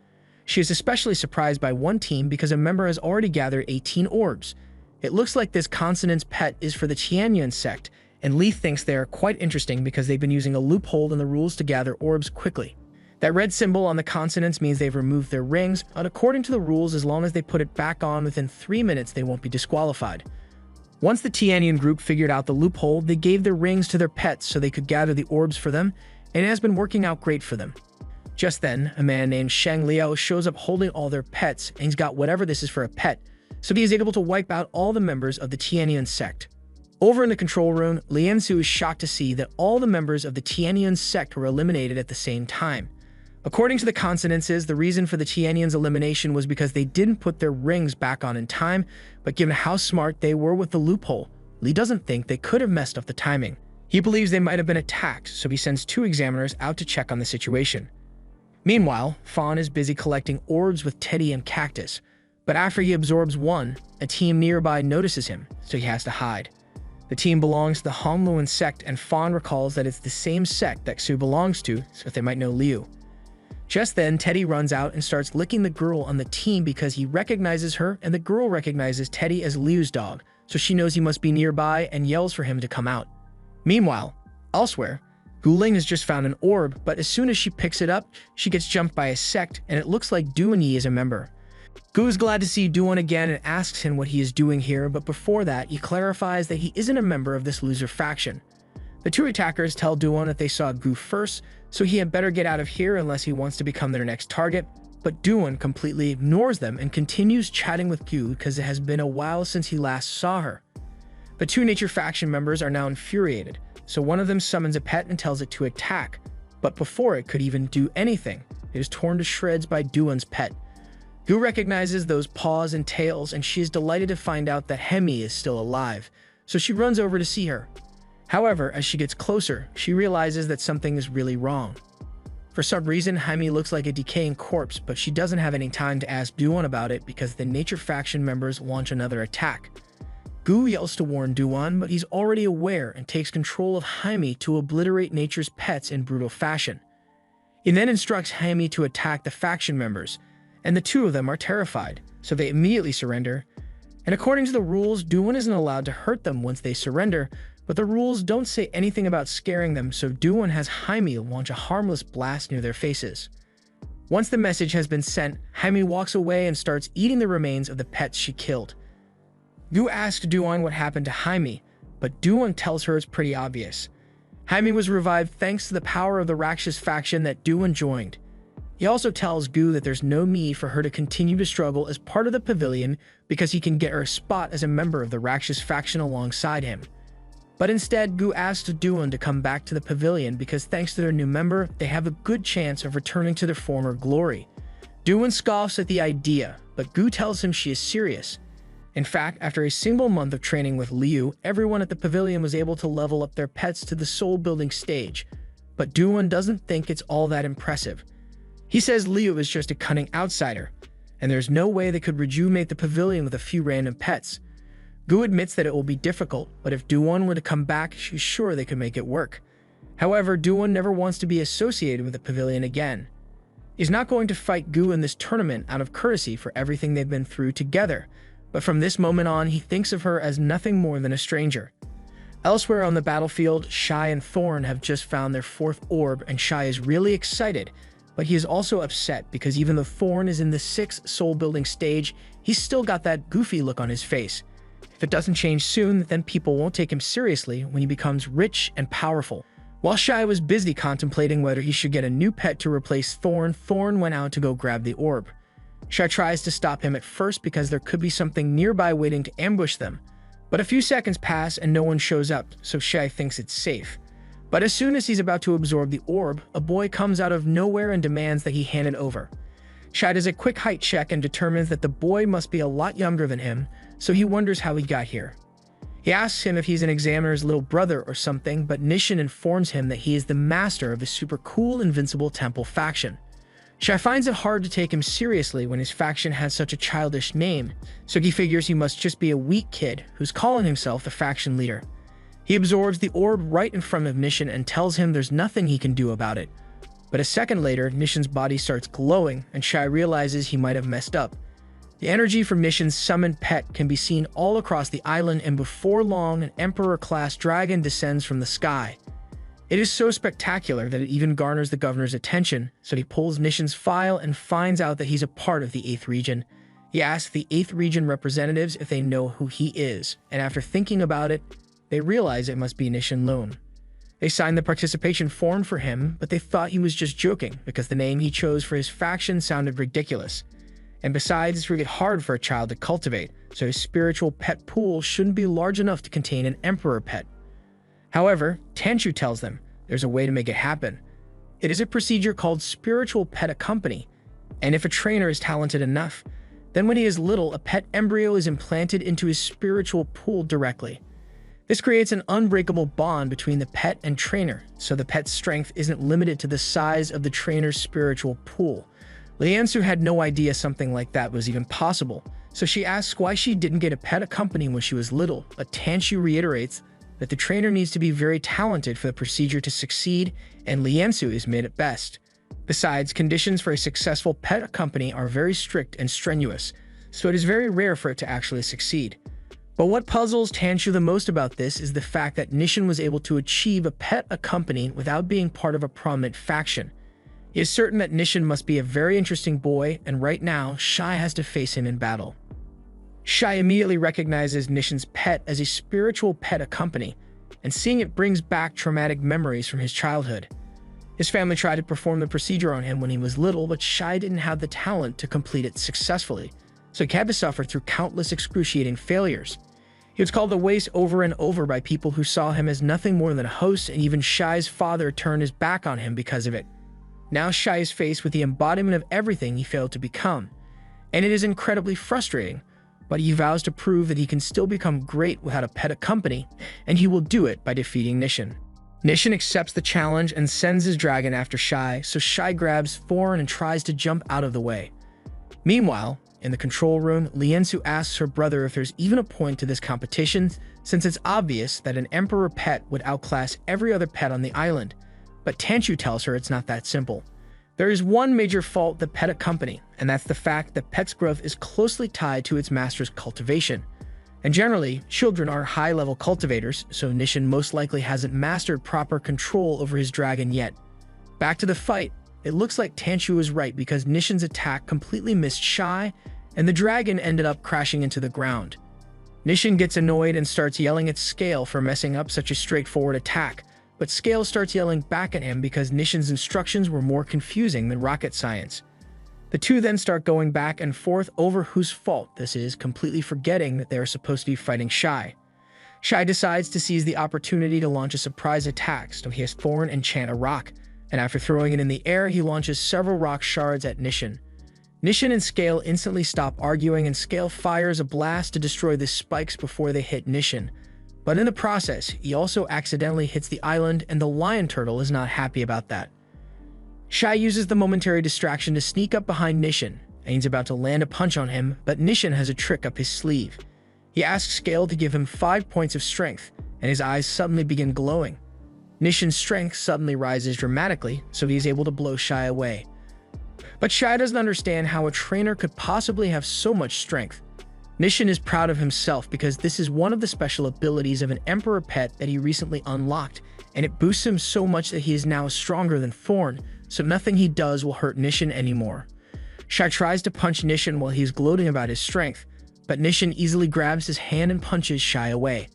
She is especially surprised by one team because a member has already gathered 18 orbs. It looks like this consonant's pet is for the Tianyuan sect, and Li thinks they are quite interesting because they've been using a loophole in the rules to gather orbs quickly. That red symbol on the consonants means they've removed their rings, and according to the rules, as long as they put it back on within 3 minutes, they won't be disqualified. Once the Tianyuan group figured out the loophole, they gave their rings to their pets so they could gather the orbs for them, and it has been working out great for them. Just then, a man named Sheng Liao shows up holding all their pets, and he's got whatever this is for a pet, so he is able to wipe out all the members of the Tianyuan sect. Over in the control room, Liansu is shocked to see that all the members of the Tianyuan sect were eliminated at the same time. According to the consonances, the reason for the Tianyuan's elimination was because they didn't put their rings back on in time, but given how smart they were with the loophole, Li doesn't think they could have messed up the timing. He believes they might have been attacked, so he sends 2 examiners out to check on the situation. Meanwhile, Fan is busy collecting orbs with Teddy and Cactus, but after he absorbs one, a team nearby notices him, so he has to hide. The team belongs to the Hongluan sect, and Fan recalls that it's the same sect that Xu belongs to, so they might know Liu. Just then, Teddy runs out and starts licking the girl on the team because he recognizes her, and the girl recognizes Teddy as Liu's dog, so she knows he must be nearby and yells for him to come out. Meanwhile, elsewhere, Guling has just found an orb, but as soon as she picks it up, she gets jumped by a sect, and it looks like Duan Yi is a member. Gu is glad to see Duan again and asks him what he is doing here, but before that, he clarifies that he isn't a member of this loser faction. The 2 attackers tell Duan that they saw Gu first, so he had better get out of here unless he wants to become their next target, but Duan completely ignores them and continues chatting with Gu because it has been a while since he last saw her. The 2 nature faction members are now infuriated, so one of them summons a pet and tells it to attack, but before it could even do anything, it is torn to shreds by Duan's pet. Gu recognizes those paws and tails, and she is delighted to find out that Hemi is still alive, so she runs over to see her. However, as she gets closer, she realizes that something is really wrong. For some reason, Hemi looks like a decaying corpse, but she doesn't have any time to ask Duan about it because the nature faction members launch another attack. Gu yells to warn Duan, but he's already aware and takes control of Hemi to obliterate nature's pets in brutal fashion. He then instructs Hemi to attack the faction members, and the 2 of them are terrified, so they immediately surrender. And according to the rules, Duan isn't allowed to hurt them once they surrender, but the rules don't say anything about scaring them, so Duan has Hemi launch a harmless blast near their faces. Once the message has been sent, Hemi walks away and starts eating the remains of the pets she killed. Gu asks Duan what happened to Hemi, but Duan tells her it's pretty obvious. Jaime was revived thanks to the power of the Rakshas faction that Duan joined. He also tells Gu that there's no need for her to continue to struggle as part of the pavilion because he can get her a spot as a member of the Rakshas faction alongside him. But instead, Gu asks Duan to come back to the pavilion because thanks to their new member, they have a good chance of returning to their former glory. Duan scoffs at the idea, but Gu tells him she is serious. In fact, after a single month of training with Liu, everyone at the pavilion was able to level up their pets to the soul-building stage. But Duan doesn't think it's all that impressive. He says Liu is just a cunning outsider, and there's no way they could rejuvenate the pavilion with a few random pets. Gu admits that it will be difficult, but if Duan were to come back, she's sure they could make it work. However, Duan never wants to be associated with the pavilion again. He's not going to fight Gu in this tournament out of courtesy for everything they've been through together, but from this moment on, he thinks of her as nothing more than a stranger. Elsewhere on the battlefield, Shai and Thorn have just found their fourth orb, and Shai is really excited, but he is also upset because even though Thorn is in the 6th soul-building stage, he's still got that goofy look on his face. If it doesn't change soon, then people won't take him seriously when he becomes rich and powerful. While Shai was busy contemplating whether he should get a new pet to replace Thorn, Thorn went out to go grab the orb. Shai tries to stop him at first because there could be something nearby waiting to ambush them, but a few seconds pass and no one shows up, so Shai thinks it's safe. But as soon as he's about to absorb the orb, a boy comes out of nowhere and demands that he hand it over. Shai does a quick height check and determines that the boy must be a lot younger than him, so he wonders how he got here. He asks him if he's an examiner's little brother or something, but Nishin informs him that he is the master of the super cool Invincible Temple faction. Shai finds it hard to take him seriously when his faction has such a childish name, so he figures he must just be a weak kid who's calling himself the faction leader. He absorbs the orb right in front of Nishin and tells him there's nothing he can do about it. But a second later, Nishin's body starts glowing and Shai realizes he might have messed up. The energy from Nishin's summoned pet can be seen all across the island, and before long, an Emperor-class dragon descends from the sky. It is so spectacular that it even garners the governor's attention, so he pulls Nishin's file and finds out that he's a part of the 8th region. He asks the 8th region representatives if they know who he is, and after thinking about it, they realize it must be Nishin Lone. They signed the participation form for him, but they thought he was just joking because the name he chose for his faction sounded ridiculous. And besides, it's really hard for a child to cultivate, so his spiritual pet pool shouldn't be large enough to contain an emperor pet. However, Tanshu tells them there's a way to make it happen. It is a procedure called spiritual pet accompany, and if a trainer is talented enough, then when he is little, a pet embryo is implanted into his spiritual pool directly. This creates an unbreakable bond between the pet and trainer, so the pet's strength isn't limited to the size of the trainer's spiritual pool. Liansu had no idea something like that was even possible, so she asks why she didn't get a pet accompany when she was little, but Tanshu reiterates that the trainer needs to be very talented for the procedure to succeed, and Liansu is mid at best. Besides, conditions for a successful pet accompany are very strict and strenuous, so it is very rare for it to actually succeed. But what puzzles Tanshu the most about this is the fact that Nishin was able to achieve a pet accompany without being part of a prominent faction. He is certain that Nishin must be a very interesting boy, and right now, Shai has to face him in battle. Shai immediately recognizes Nishin's pet as a spiritual pet accompany, and seeing it brings back traumatic memories from his childhood. His family tried to perform the procedure on him when he was little, but Shai didn't have the talent to complete it successfully, so he had to suffer through countless excruciating failures. He was called a waste over and over by people who saw him as nothing more than a host, and even Shai's father turned his back on him because of it. Now Shai is faced with the embodiment of everything he failed to become, and it is incredibly frustrating, but he vows to prove that he can still become great without a pet accompany, and he will do it by defeating Nishin. Nishin accepts the challenge and sends his dragon after Shai, so Shai grabs Thorn and tries to jump out of the way. Meanwhile, in the control room, Liansu asks her brother if there's even a point to this competition, since it's obvious that an emperor pet would outclass every other pet on the island. But Tanshu tells her it's not that simple. There is one major fault with the pet accompany, and that's the fact that pet's growth is closely tied to its master's cultivation. And generally, children are high-level cultivators, so Nishin most likely hasn't mastered proper control over his dragon yet. Back to the fight. It looks like Tanshu was right because Nishin's attack completely missed Shai, and the dragon ended up crashing into the ground. Nishin gets annoyed and starts yelling at Scale for messing up such a straightforward attack, but Scale starts yelling back at him because Nishan's instructions were more confusing than rocket science. The two then start going back and forth over whose fault this is, completely forgetting that they are supposed to be fighting Shai. Shai decides to seize the opportunity to launch a surprise attack, so he has Thorn enchant a rock, and after throwing it in the air, he launches several rock shards at Nishan. Nishan and Scale instantly stop arguing, and Scale fires a blast to destroy the spikes before they hit Nishan. But in the process, he also accidentally hits the island, and the lion turtle is not happy about that. Shai uses the momentary distraction to sneak up behind Nishan, and he's about to land a punch on him, but Nishan has a trick up his sleeve. He asks Scale to give him 5 points of strength, and his eyes suddenly begin glowing. Nishan's strength suddenly rises dramatically, so he is able to blow Shai away. But Shai doesn't understand how a trainer could possibly have so much strength. Nishan is proud of himself because this is one of the special abilities of an Emperor pet that he recently unlocked, and it boosts him so much that he is now stronger than Thorn, so nothing he does will hurt Nishan anymore. Shai tries to punch Nishan while he's gloating about his strength, but Nishan easily grabs his hand and punches Shai away.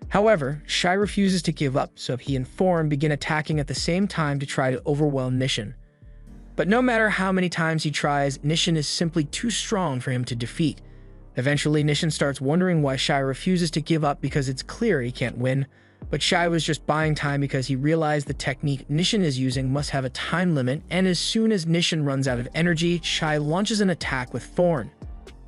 However, Shai refuses to give up, so he and Thorn begin attacking at the same time to try to overwhelm Nishan. But no matter how many times he tries, Nishan is simply too strong for him to defeat. Eventually, Nishan starts wondering why Shai refuses to give up because it's clear he can't win, but Shai was just buying time because he realized the technique Nishan is using must have a time limit, and as soon as Nishan runs out of energy, Shai launches an attack with Thorn.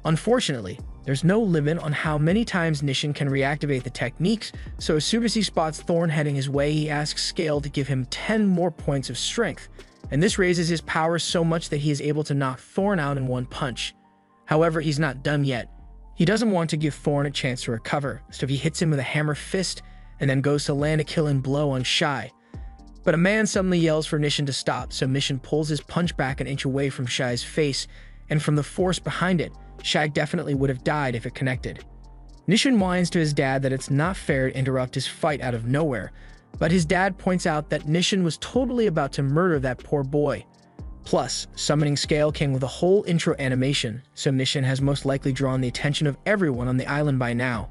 Unfortunately, there's no limit on how many times Nishan can reactivate the techniques, so as soon as he spots Thorn heading his way, he asks Scale to give him 10 more points of strength, and this raises his power so much that he is able to knock Thorn out in one punch. However, he's not done yet. He doesn't want to give Thorn a chance to recover, so he hits him with a hammer fist and then goes to land a killing blow on Shai. But a man suddenly yells for Nishan to stop, so Nishan pulls his punch back an inch away from Shai's face, and from the force behind it, Shai definitely would have died if it connected. Nishan whines to his dad that it's not fair to interrupt his fight out of nowhere, but his dad points out that Nishan was totally about to murder that poor boy. Plus, summoning Scale came with a whole intro animation, so Nishan has most likely drawn the attention of everyone on the island by now.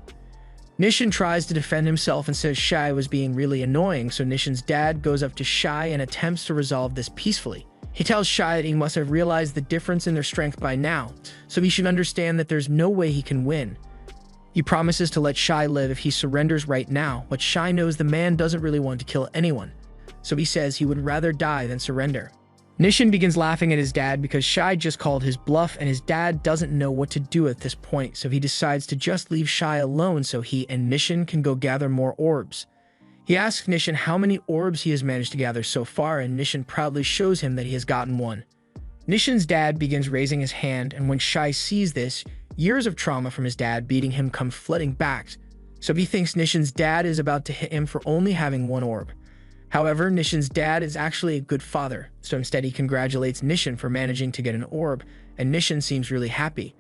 Nishan tries to defend himself and says Shai was being really annoying, so Nishan's dad goes up to Shai and attempts to resolve this peacefully. He tells Shai that he must have realized the difference in their strength by now, so he should understand that there's no way he can win. He promises to let Shai live if he surrenders right now, but Shai knows the man doesn't really want to kill anyone, so he says he would rather die than surrender. Nishan begins laughing at his dad because Shai just called his bluff and his dad doesn't know what to do at this point, so he decides to just leave Shai alone so he and Nishan can go gather more orbs. He asks Nishan how many orbs he has managed to gather so far, and Nishan proudly shows him that he has gotten one. Nishan's dad begins raising his hand, and when Shai sees this, years of trauma from his dad beating him come flooding back, so he thinks Nishan's dad is about to hit him for only having one orb. However, Nishan's dad is actually a good father, so instead he congratulates Nishan for managing to get an orb, and Nishan seems really happy.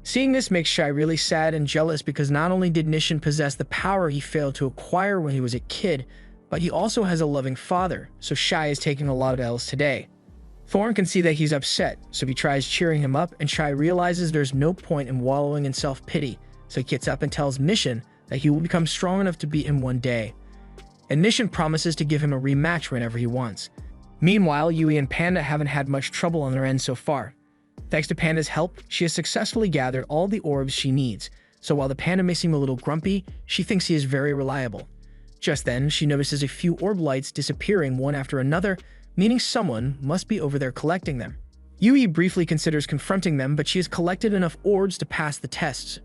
Seeing this makes Shai really sad and jealous because not only did Nishan possess the power he failed to acquire when he was a kid, but he also has a loving father, so Shai is taking a lot of L's today. Thorn can see that he's upset, so he tries cheering him up, and Shai realizes there's no point in wallowing in self-pity, so he gets up and tells Nishan that he will become strong enough to beat him one day. And Nishan promises to give him a rematch whenever he wants. Meanwhile, Yui and Panda haven't had much trouble on their end so far. Thanks to Panda's help, she has successfully gathered all the orbs she needs, so while the panda may seem a little grumpy, she thinks he is very reliable. Just then, she notices a few orb lights disappearing one after another, meaning someone must be over there collecting them. Yui briefly considers confronting them, but she has collected enough orbs to pass the tests,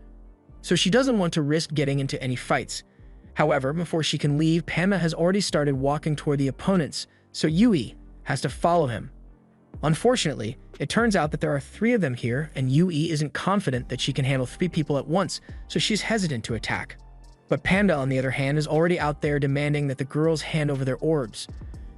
so she doesn't want to risk getting into any fights. However, before she can leave, Panda has already started walking toward the opponents, so Yui has to follow him. Unfortunately, it turns out that there are 3 of them here, and Yui isn't confident that she can handle 3 people at once, so she's hesitant to attack. But Panda, on the other hand, is already out there demanding that the girls hand over their orbs.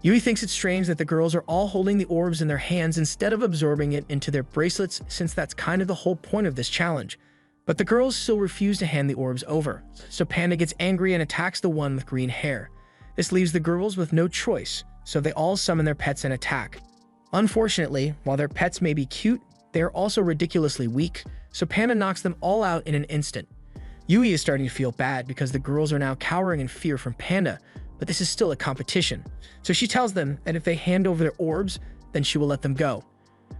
Yui thinks it's strange that the girls are all holding the orbs in their hands instead of absorbing it into their bracelets, since that's kind of the whole point of this challenge. But the girls still refuse to hand the orbs over, so Panda gets angry and attacks the one with green hair. This leaves the girls with no choice, so they all summon their pets and attack. Unfortunately, while their pets may be cute, they are also ridiculously weak, so Panda knocks them all out in an instant. Yui is starting to feel bad because the girls are now cowering in fear from Panda, but this is still a competition. So she tells them that if they hand over their orbs, then she will let them go.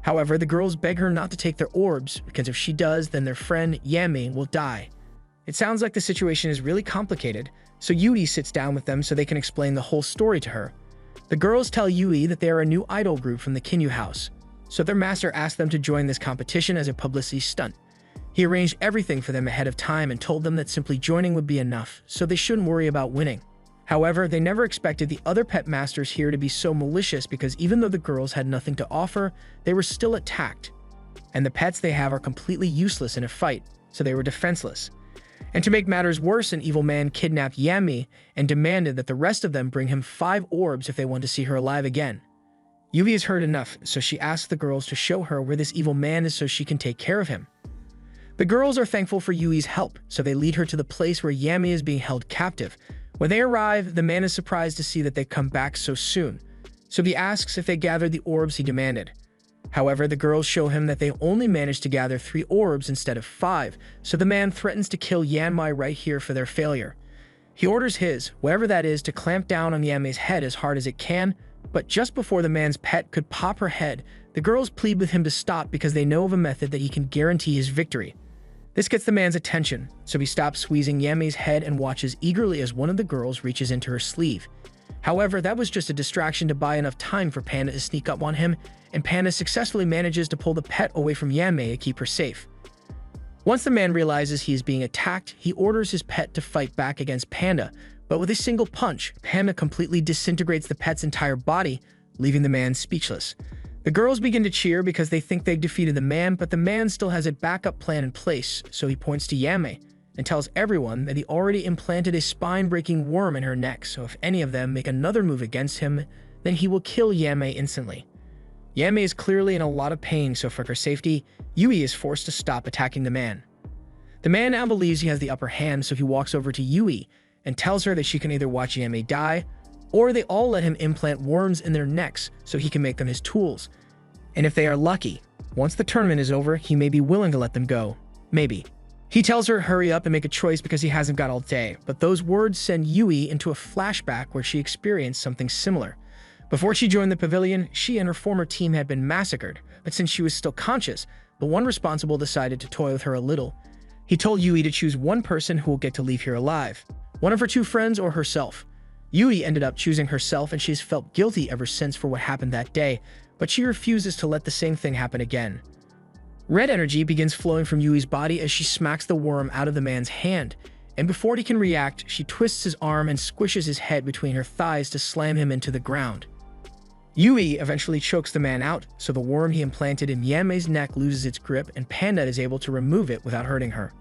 However, the girls beg her not to take their orbs, because if she does, then their friend Yami will die. It sounds like the situation is really complicated, so Yui sits down with them so they can explain the whole story to her. The girls tell Yui that they are a new idol group from the Kinyu house, so their master asked them to join this competition as a publicity stunt. He arranged everything for them ahead of time and told them that simply joining would be enough, so they shouldn't worry about winning. However, they never expected the other pet masters here to be so malicious, because even though the girls had nothing to offer, they were still attacked. And the pets they have are completely useless in a fight, so they were defenseless. And to make matters worse, an evil man kidnapped Yami and demanded that the rest of them bring him 5 orbs if they want to see her alive again. Yui has heard enough, so she asks the girls to show her where this evil man is so she can take care of him. The girls are thankful for Yui's help, so they lead her to the place where Yami is being held captive. When they arrive, the man is surprised to see that they've come back so soon, so he asks if they gathered the orbs he demanded. However, the girls show him that they only managed to gather 3 orbs instead of 5, so the man threatens to kill Yanmai right here for their failure. He orders his, whatever that is, to clamp down on Yanmai's head as hard as it can, but just before the man's pet could pop her head, the girls plead with him to stop because they know of a method that he can guarantee his victory. This gets the man's attention, so he stops squeezing Yami's head and watches eagerly as one of the girls reaches into her sleeve. However, that was just a distraction to buy enough time for Panda to sneak up on him, and Panda successfully manages to pull the pet away from Yami to keep her safe. Once the man realizes he is being attacked, he orders his pet to fight back against Panda, but with a single punch, Panda completely disintegrates the pet's entire body, leaving the man speechless. The girls begin to cheer because they think they've defeated the man, but the man still has a backup plan in place, so he points to Yami and tells everyone that he already implanted a spine-breaking worm in her neck, so if any of them make another move against him, then he will kill Yami instantly. Yami is clearly in a lot of pain, so for her safety, Yui is forced to stop attacking the man. The man now believes he has the upper hand, so he walks over to Yui and tells her that she can either watch Yami die, or they all let him implant worms in their necks so he can make them his tools. And if they are lucky, once the tournament is over, he may be willing to let them go. Maybe. He tells her hurry up and make a choice because he hasn't got all day, but those words send Yui into a flashback where she experienced something similar. Before she joined the pavilion, she and her former team had been massacred, but since she was still conscious, the one responsible decided to toy with her a little. He told Yui to choose one person who will get to leave here alive, one of her 2 friends or herself. Yui ended up choosing herself, and she's felt guilty ever since for what happened that day, but she refuses to let the same thing happen again. Red energy begins flowing from Yui's body as she smacks the worm out of the man's hand, and before he can react, she twists his arm and squishes his head between her thighs to slam him into the ground. Yui eventually chokes the man out, so the worm he implanted in Yanmei's neck loses its grip and Panda is able to remove it without hurting her.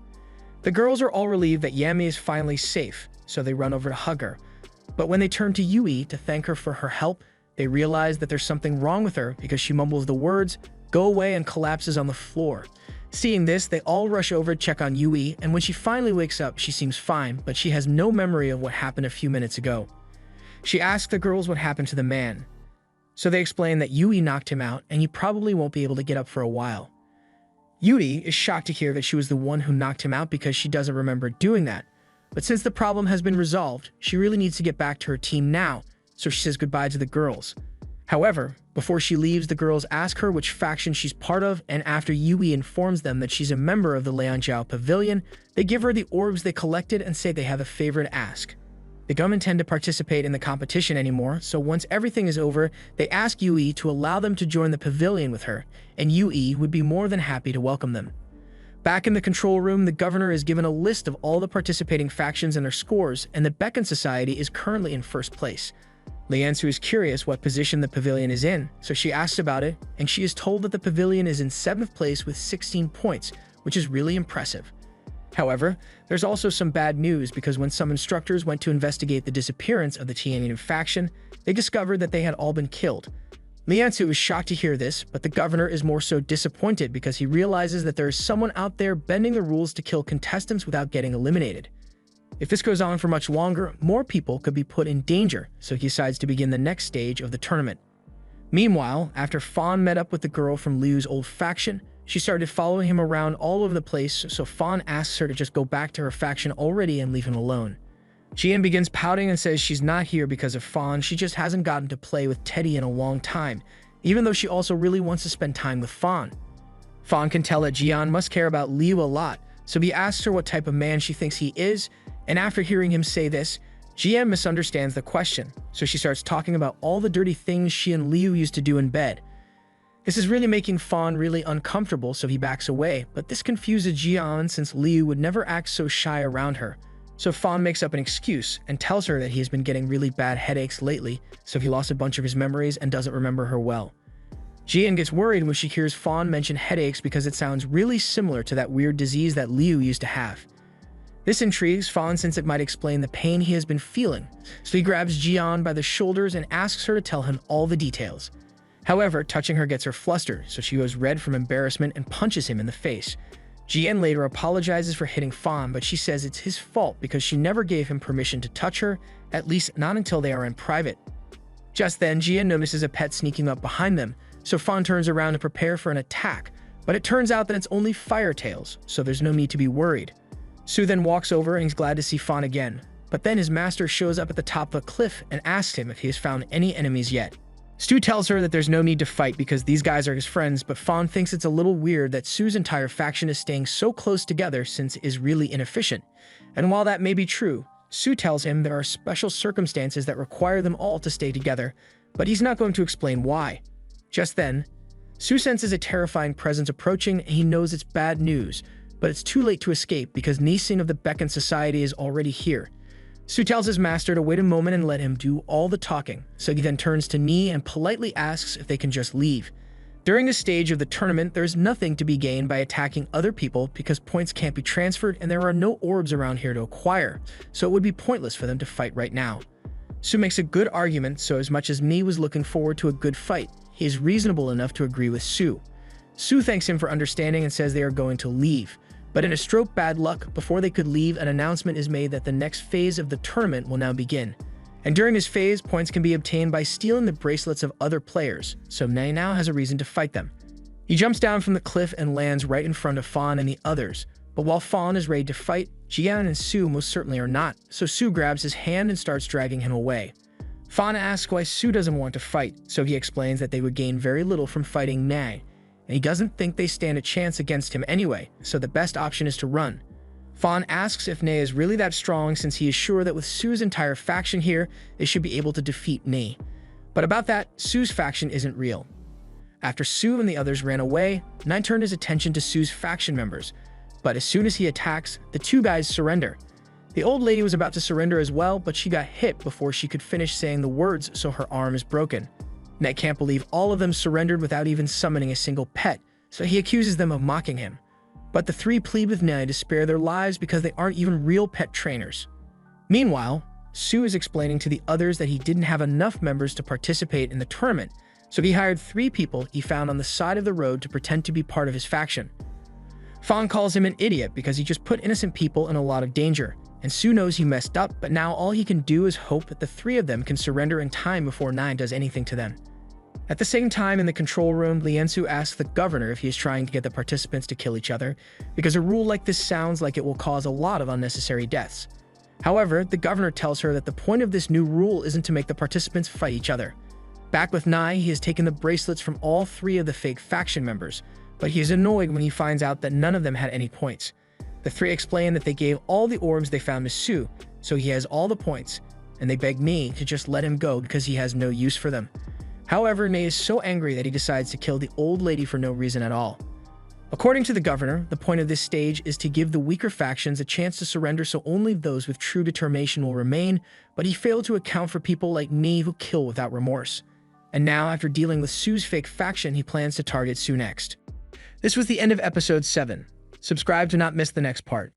The girls are all relieved that Yami is finally safe, so they run over to hug her. But when they turn to Yui to thank her for her help, they realize that there's something wrong with her because she mumbles the words, "Go away," and collapses on the floor. Seeing this, they all rush over to check on Yui, and when she finally wakes up, she seems fine, but she has no memory of what happened a few minutes ago. She asks the girls what happened to the man. So they explain that Yui knocked him out, and he probably won't be able to get up for a while. Yui is shocked to hear that she was the one who knocked him out because she doesn't remember doing that. But since the problem has been resolved, she really needs to get back to her team now, so she says goodbye to the girls. However, before she leaves, the girls ask her which faction she's part of, and after Yui informs them that she's a member of the Lianjiao Pavilion, they give her the orbs they collected and say they have a favor to ask. They don't intend to participate in the competition anymore, so once everything is over, they ask Yui to allow them to join the pavilion with her, and Yui would be more than happy to welcome them. Back in the control room, the governor is given a list of all the participating factions and their scores, and the Beacon Society is currently in first place. Liansu is curious what position the pavilion is in, so she asks about it, and she is told that the pavilion is in 7th place with 16 points, which is really impressive. However, there's also some bad news because when some instructors went to investigate the disappearance of the Tianyin faction, they discovered that they had all been killed. Liansu is shocked to hear this, but the governor is more so disappointed because he realizes that there is someone out there bending the rules to kill contestants without getting eliminated. If this goes on for much longer, more people could be put in danger, so he decides to begin the next stage of the tournament. Meanwhile, after Fawn met up with the girl from Liu's old faction, she started following him around all over the place, so Fawn asks her to just go back to her faction already and leave him alone. Jian begins pouting and says she's not here because of Fawn, she just hasn't gotten to play with Teddy in a long time, even though she also really wants to spend time with Fawn. Fawn can tell that Jian must care about Liu a lot, so he asks her what type of man she thinks he is, and after hearing him say this, Jian misunderstands the question, so she starts talking about all the dirty things she and Liu used to do in bed. This is really making Fawn really uncomfortable, so he backs away, but this confuses Jian since Liu would never act so shy around her. So Fawn makes up an excuse and tells her that he has been getting really bad headaches lately, so he lost a bunch of his memories and doesn't remember her well. Jian gets worried when she hears Fawn mention headaches because it sounds really similar to that weird disease that Liu used to have. This intrigues Fawn since it might explain the pain he has been feeling, so he grabs Jian by the shoulders and asks her to tell him all the details. However, touching her gets her flustered, so she goes red from embarrassment and punches him in the face. Jian later apologizes for hitting Fawn, but she says it's his fault because she never gave him permission to touch her, at least not until they are in private. Just then, Jian notices a pet sneaking up behind them, so Fawn turns around to prepare for an attack, but it turns out that it's only Firetails, so there's no need to be worried. Su then walks over and he's glad to see Fawn again, but then his master shows up at the top of a cliff and asks him if he has found any enemies yet. Stu tells her that there's no need to fight because these guys are his friends, but Fawn thinks it's a little weird that Su's entire faction is staying so close together since it is really inefficient. And while that may be true, Su tells him there are special circumstances that require them all to stay together, but he's not going to explain why. Just then, Su senses a terrifying presence approaching and he knows it's bad news, but it's too late to escape because Nising of the Beacon Society is already here. Su tells his master to wait a moment and let him do all the talking, so he then turns to Ni and politely asks if they can just leave. During this stage of the tournament, there's nothing to be gained by attacking other people because points can't be transferred and there are no orbs around here to acquire, so it would be pointless for them to fight right now. Su makes a good argument, so as much as Ni was looking forward to a good fight, he is reasonable enough to agree with Su. Su thanks him for understanding and says they are going to leave. But in a stroke bad luck, before they could leave, an announcement is made that the next phase of the tournament will now begin. And during this phase, points can be obtained by stealing the bracelets of other players, so Nei now has a reason to fight them. He jumps down from the cliff and lands right in front of Fawn and the others, but while Fawn is ready to fight, Jian and Su most certainly are not, so Su grabs his hand and starts dragging him away. Fawn asks why Su doesn't want to fight, so he explains that they would gain very little from fighting Nei, and he doesn't think they stand a chance against him anyway, so the best option is to run. Fawn asks if Nei is really that strong since he is sure that with Su's entire faction here, they should be able to defeat Nei. But about that, Su's faction isn't real. After Su and the others ran away, Nei turned his attention to Su's faction members, but as soon as he attacks, the two guys surrender. The old lady was about to surrender as well, but she got hit before she could finish saying the words, so her arm is broken. Nei can't believe all of them surrendered without even summoning a single pet, so he accuses them of mocking him. But the three plead with Nei to spare their lives because they aren't even real pet trainers. Meanwhile, Su is explaining to the others that he didn't have enough members to participate in the tournament, so he hired 3 people he found on the side of the road to pretend to be part of his faction. Fawn calls him an idiot because he just put innocent people in a lot of danger, and Su knows he messed up, but now all he can do is hope that the 3 of them can surrender in time before Nei does anything to them. At the same time, in the control room, Liansu asks the governor if he is trying to get the participants to kill each other, because a rule like this sounds like it will cause a lot of unnecessary deaths. However, the governor tells her that the point of this new rule isn't to make the participants fight each other. Back with Nei, he has taken the bracelets from all 3 of the fake faction members, but he is annoyed when he finds out that none of them had any points. The 3 explain that they gave all the orbs they found to Su, so he has all the points, and they beg Nei to just let him go because he has no use for them. However, Nei is so angry that he decides to kill the old lady for no reason at all. According to the governor, the point of this stage is to give the weaker factions a chance to surrender so only those with true determination will remain, but he failed to account for people like Nei who kill without remorse. And now, after dealing with Su's fake faction, he plans to target Su next. This was the end of episode 7. Subscribe to not miss the next part.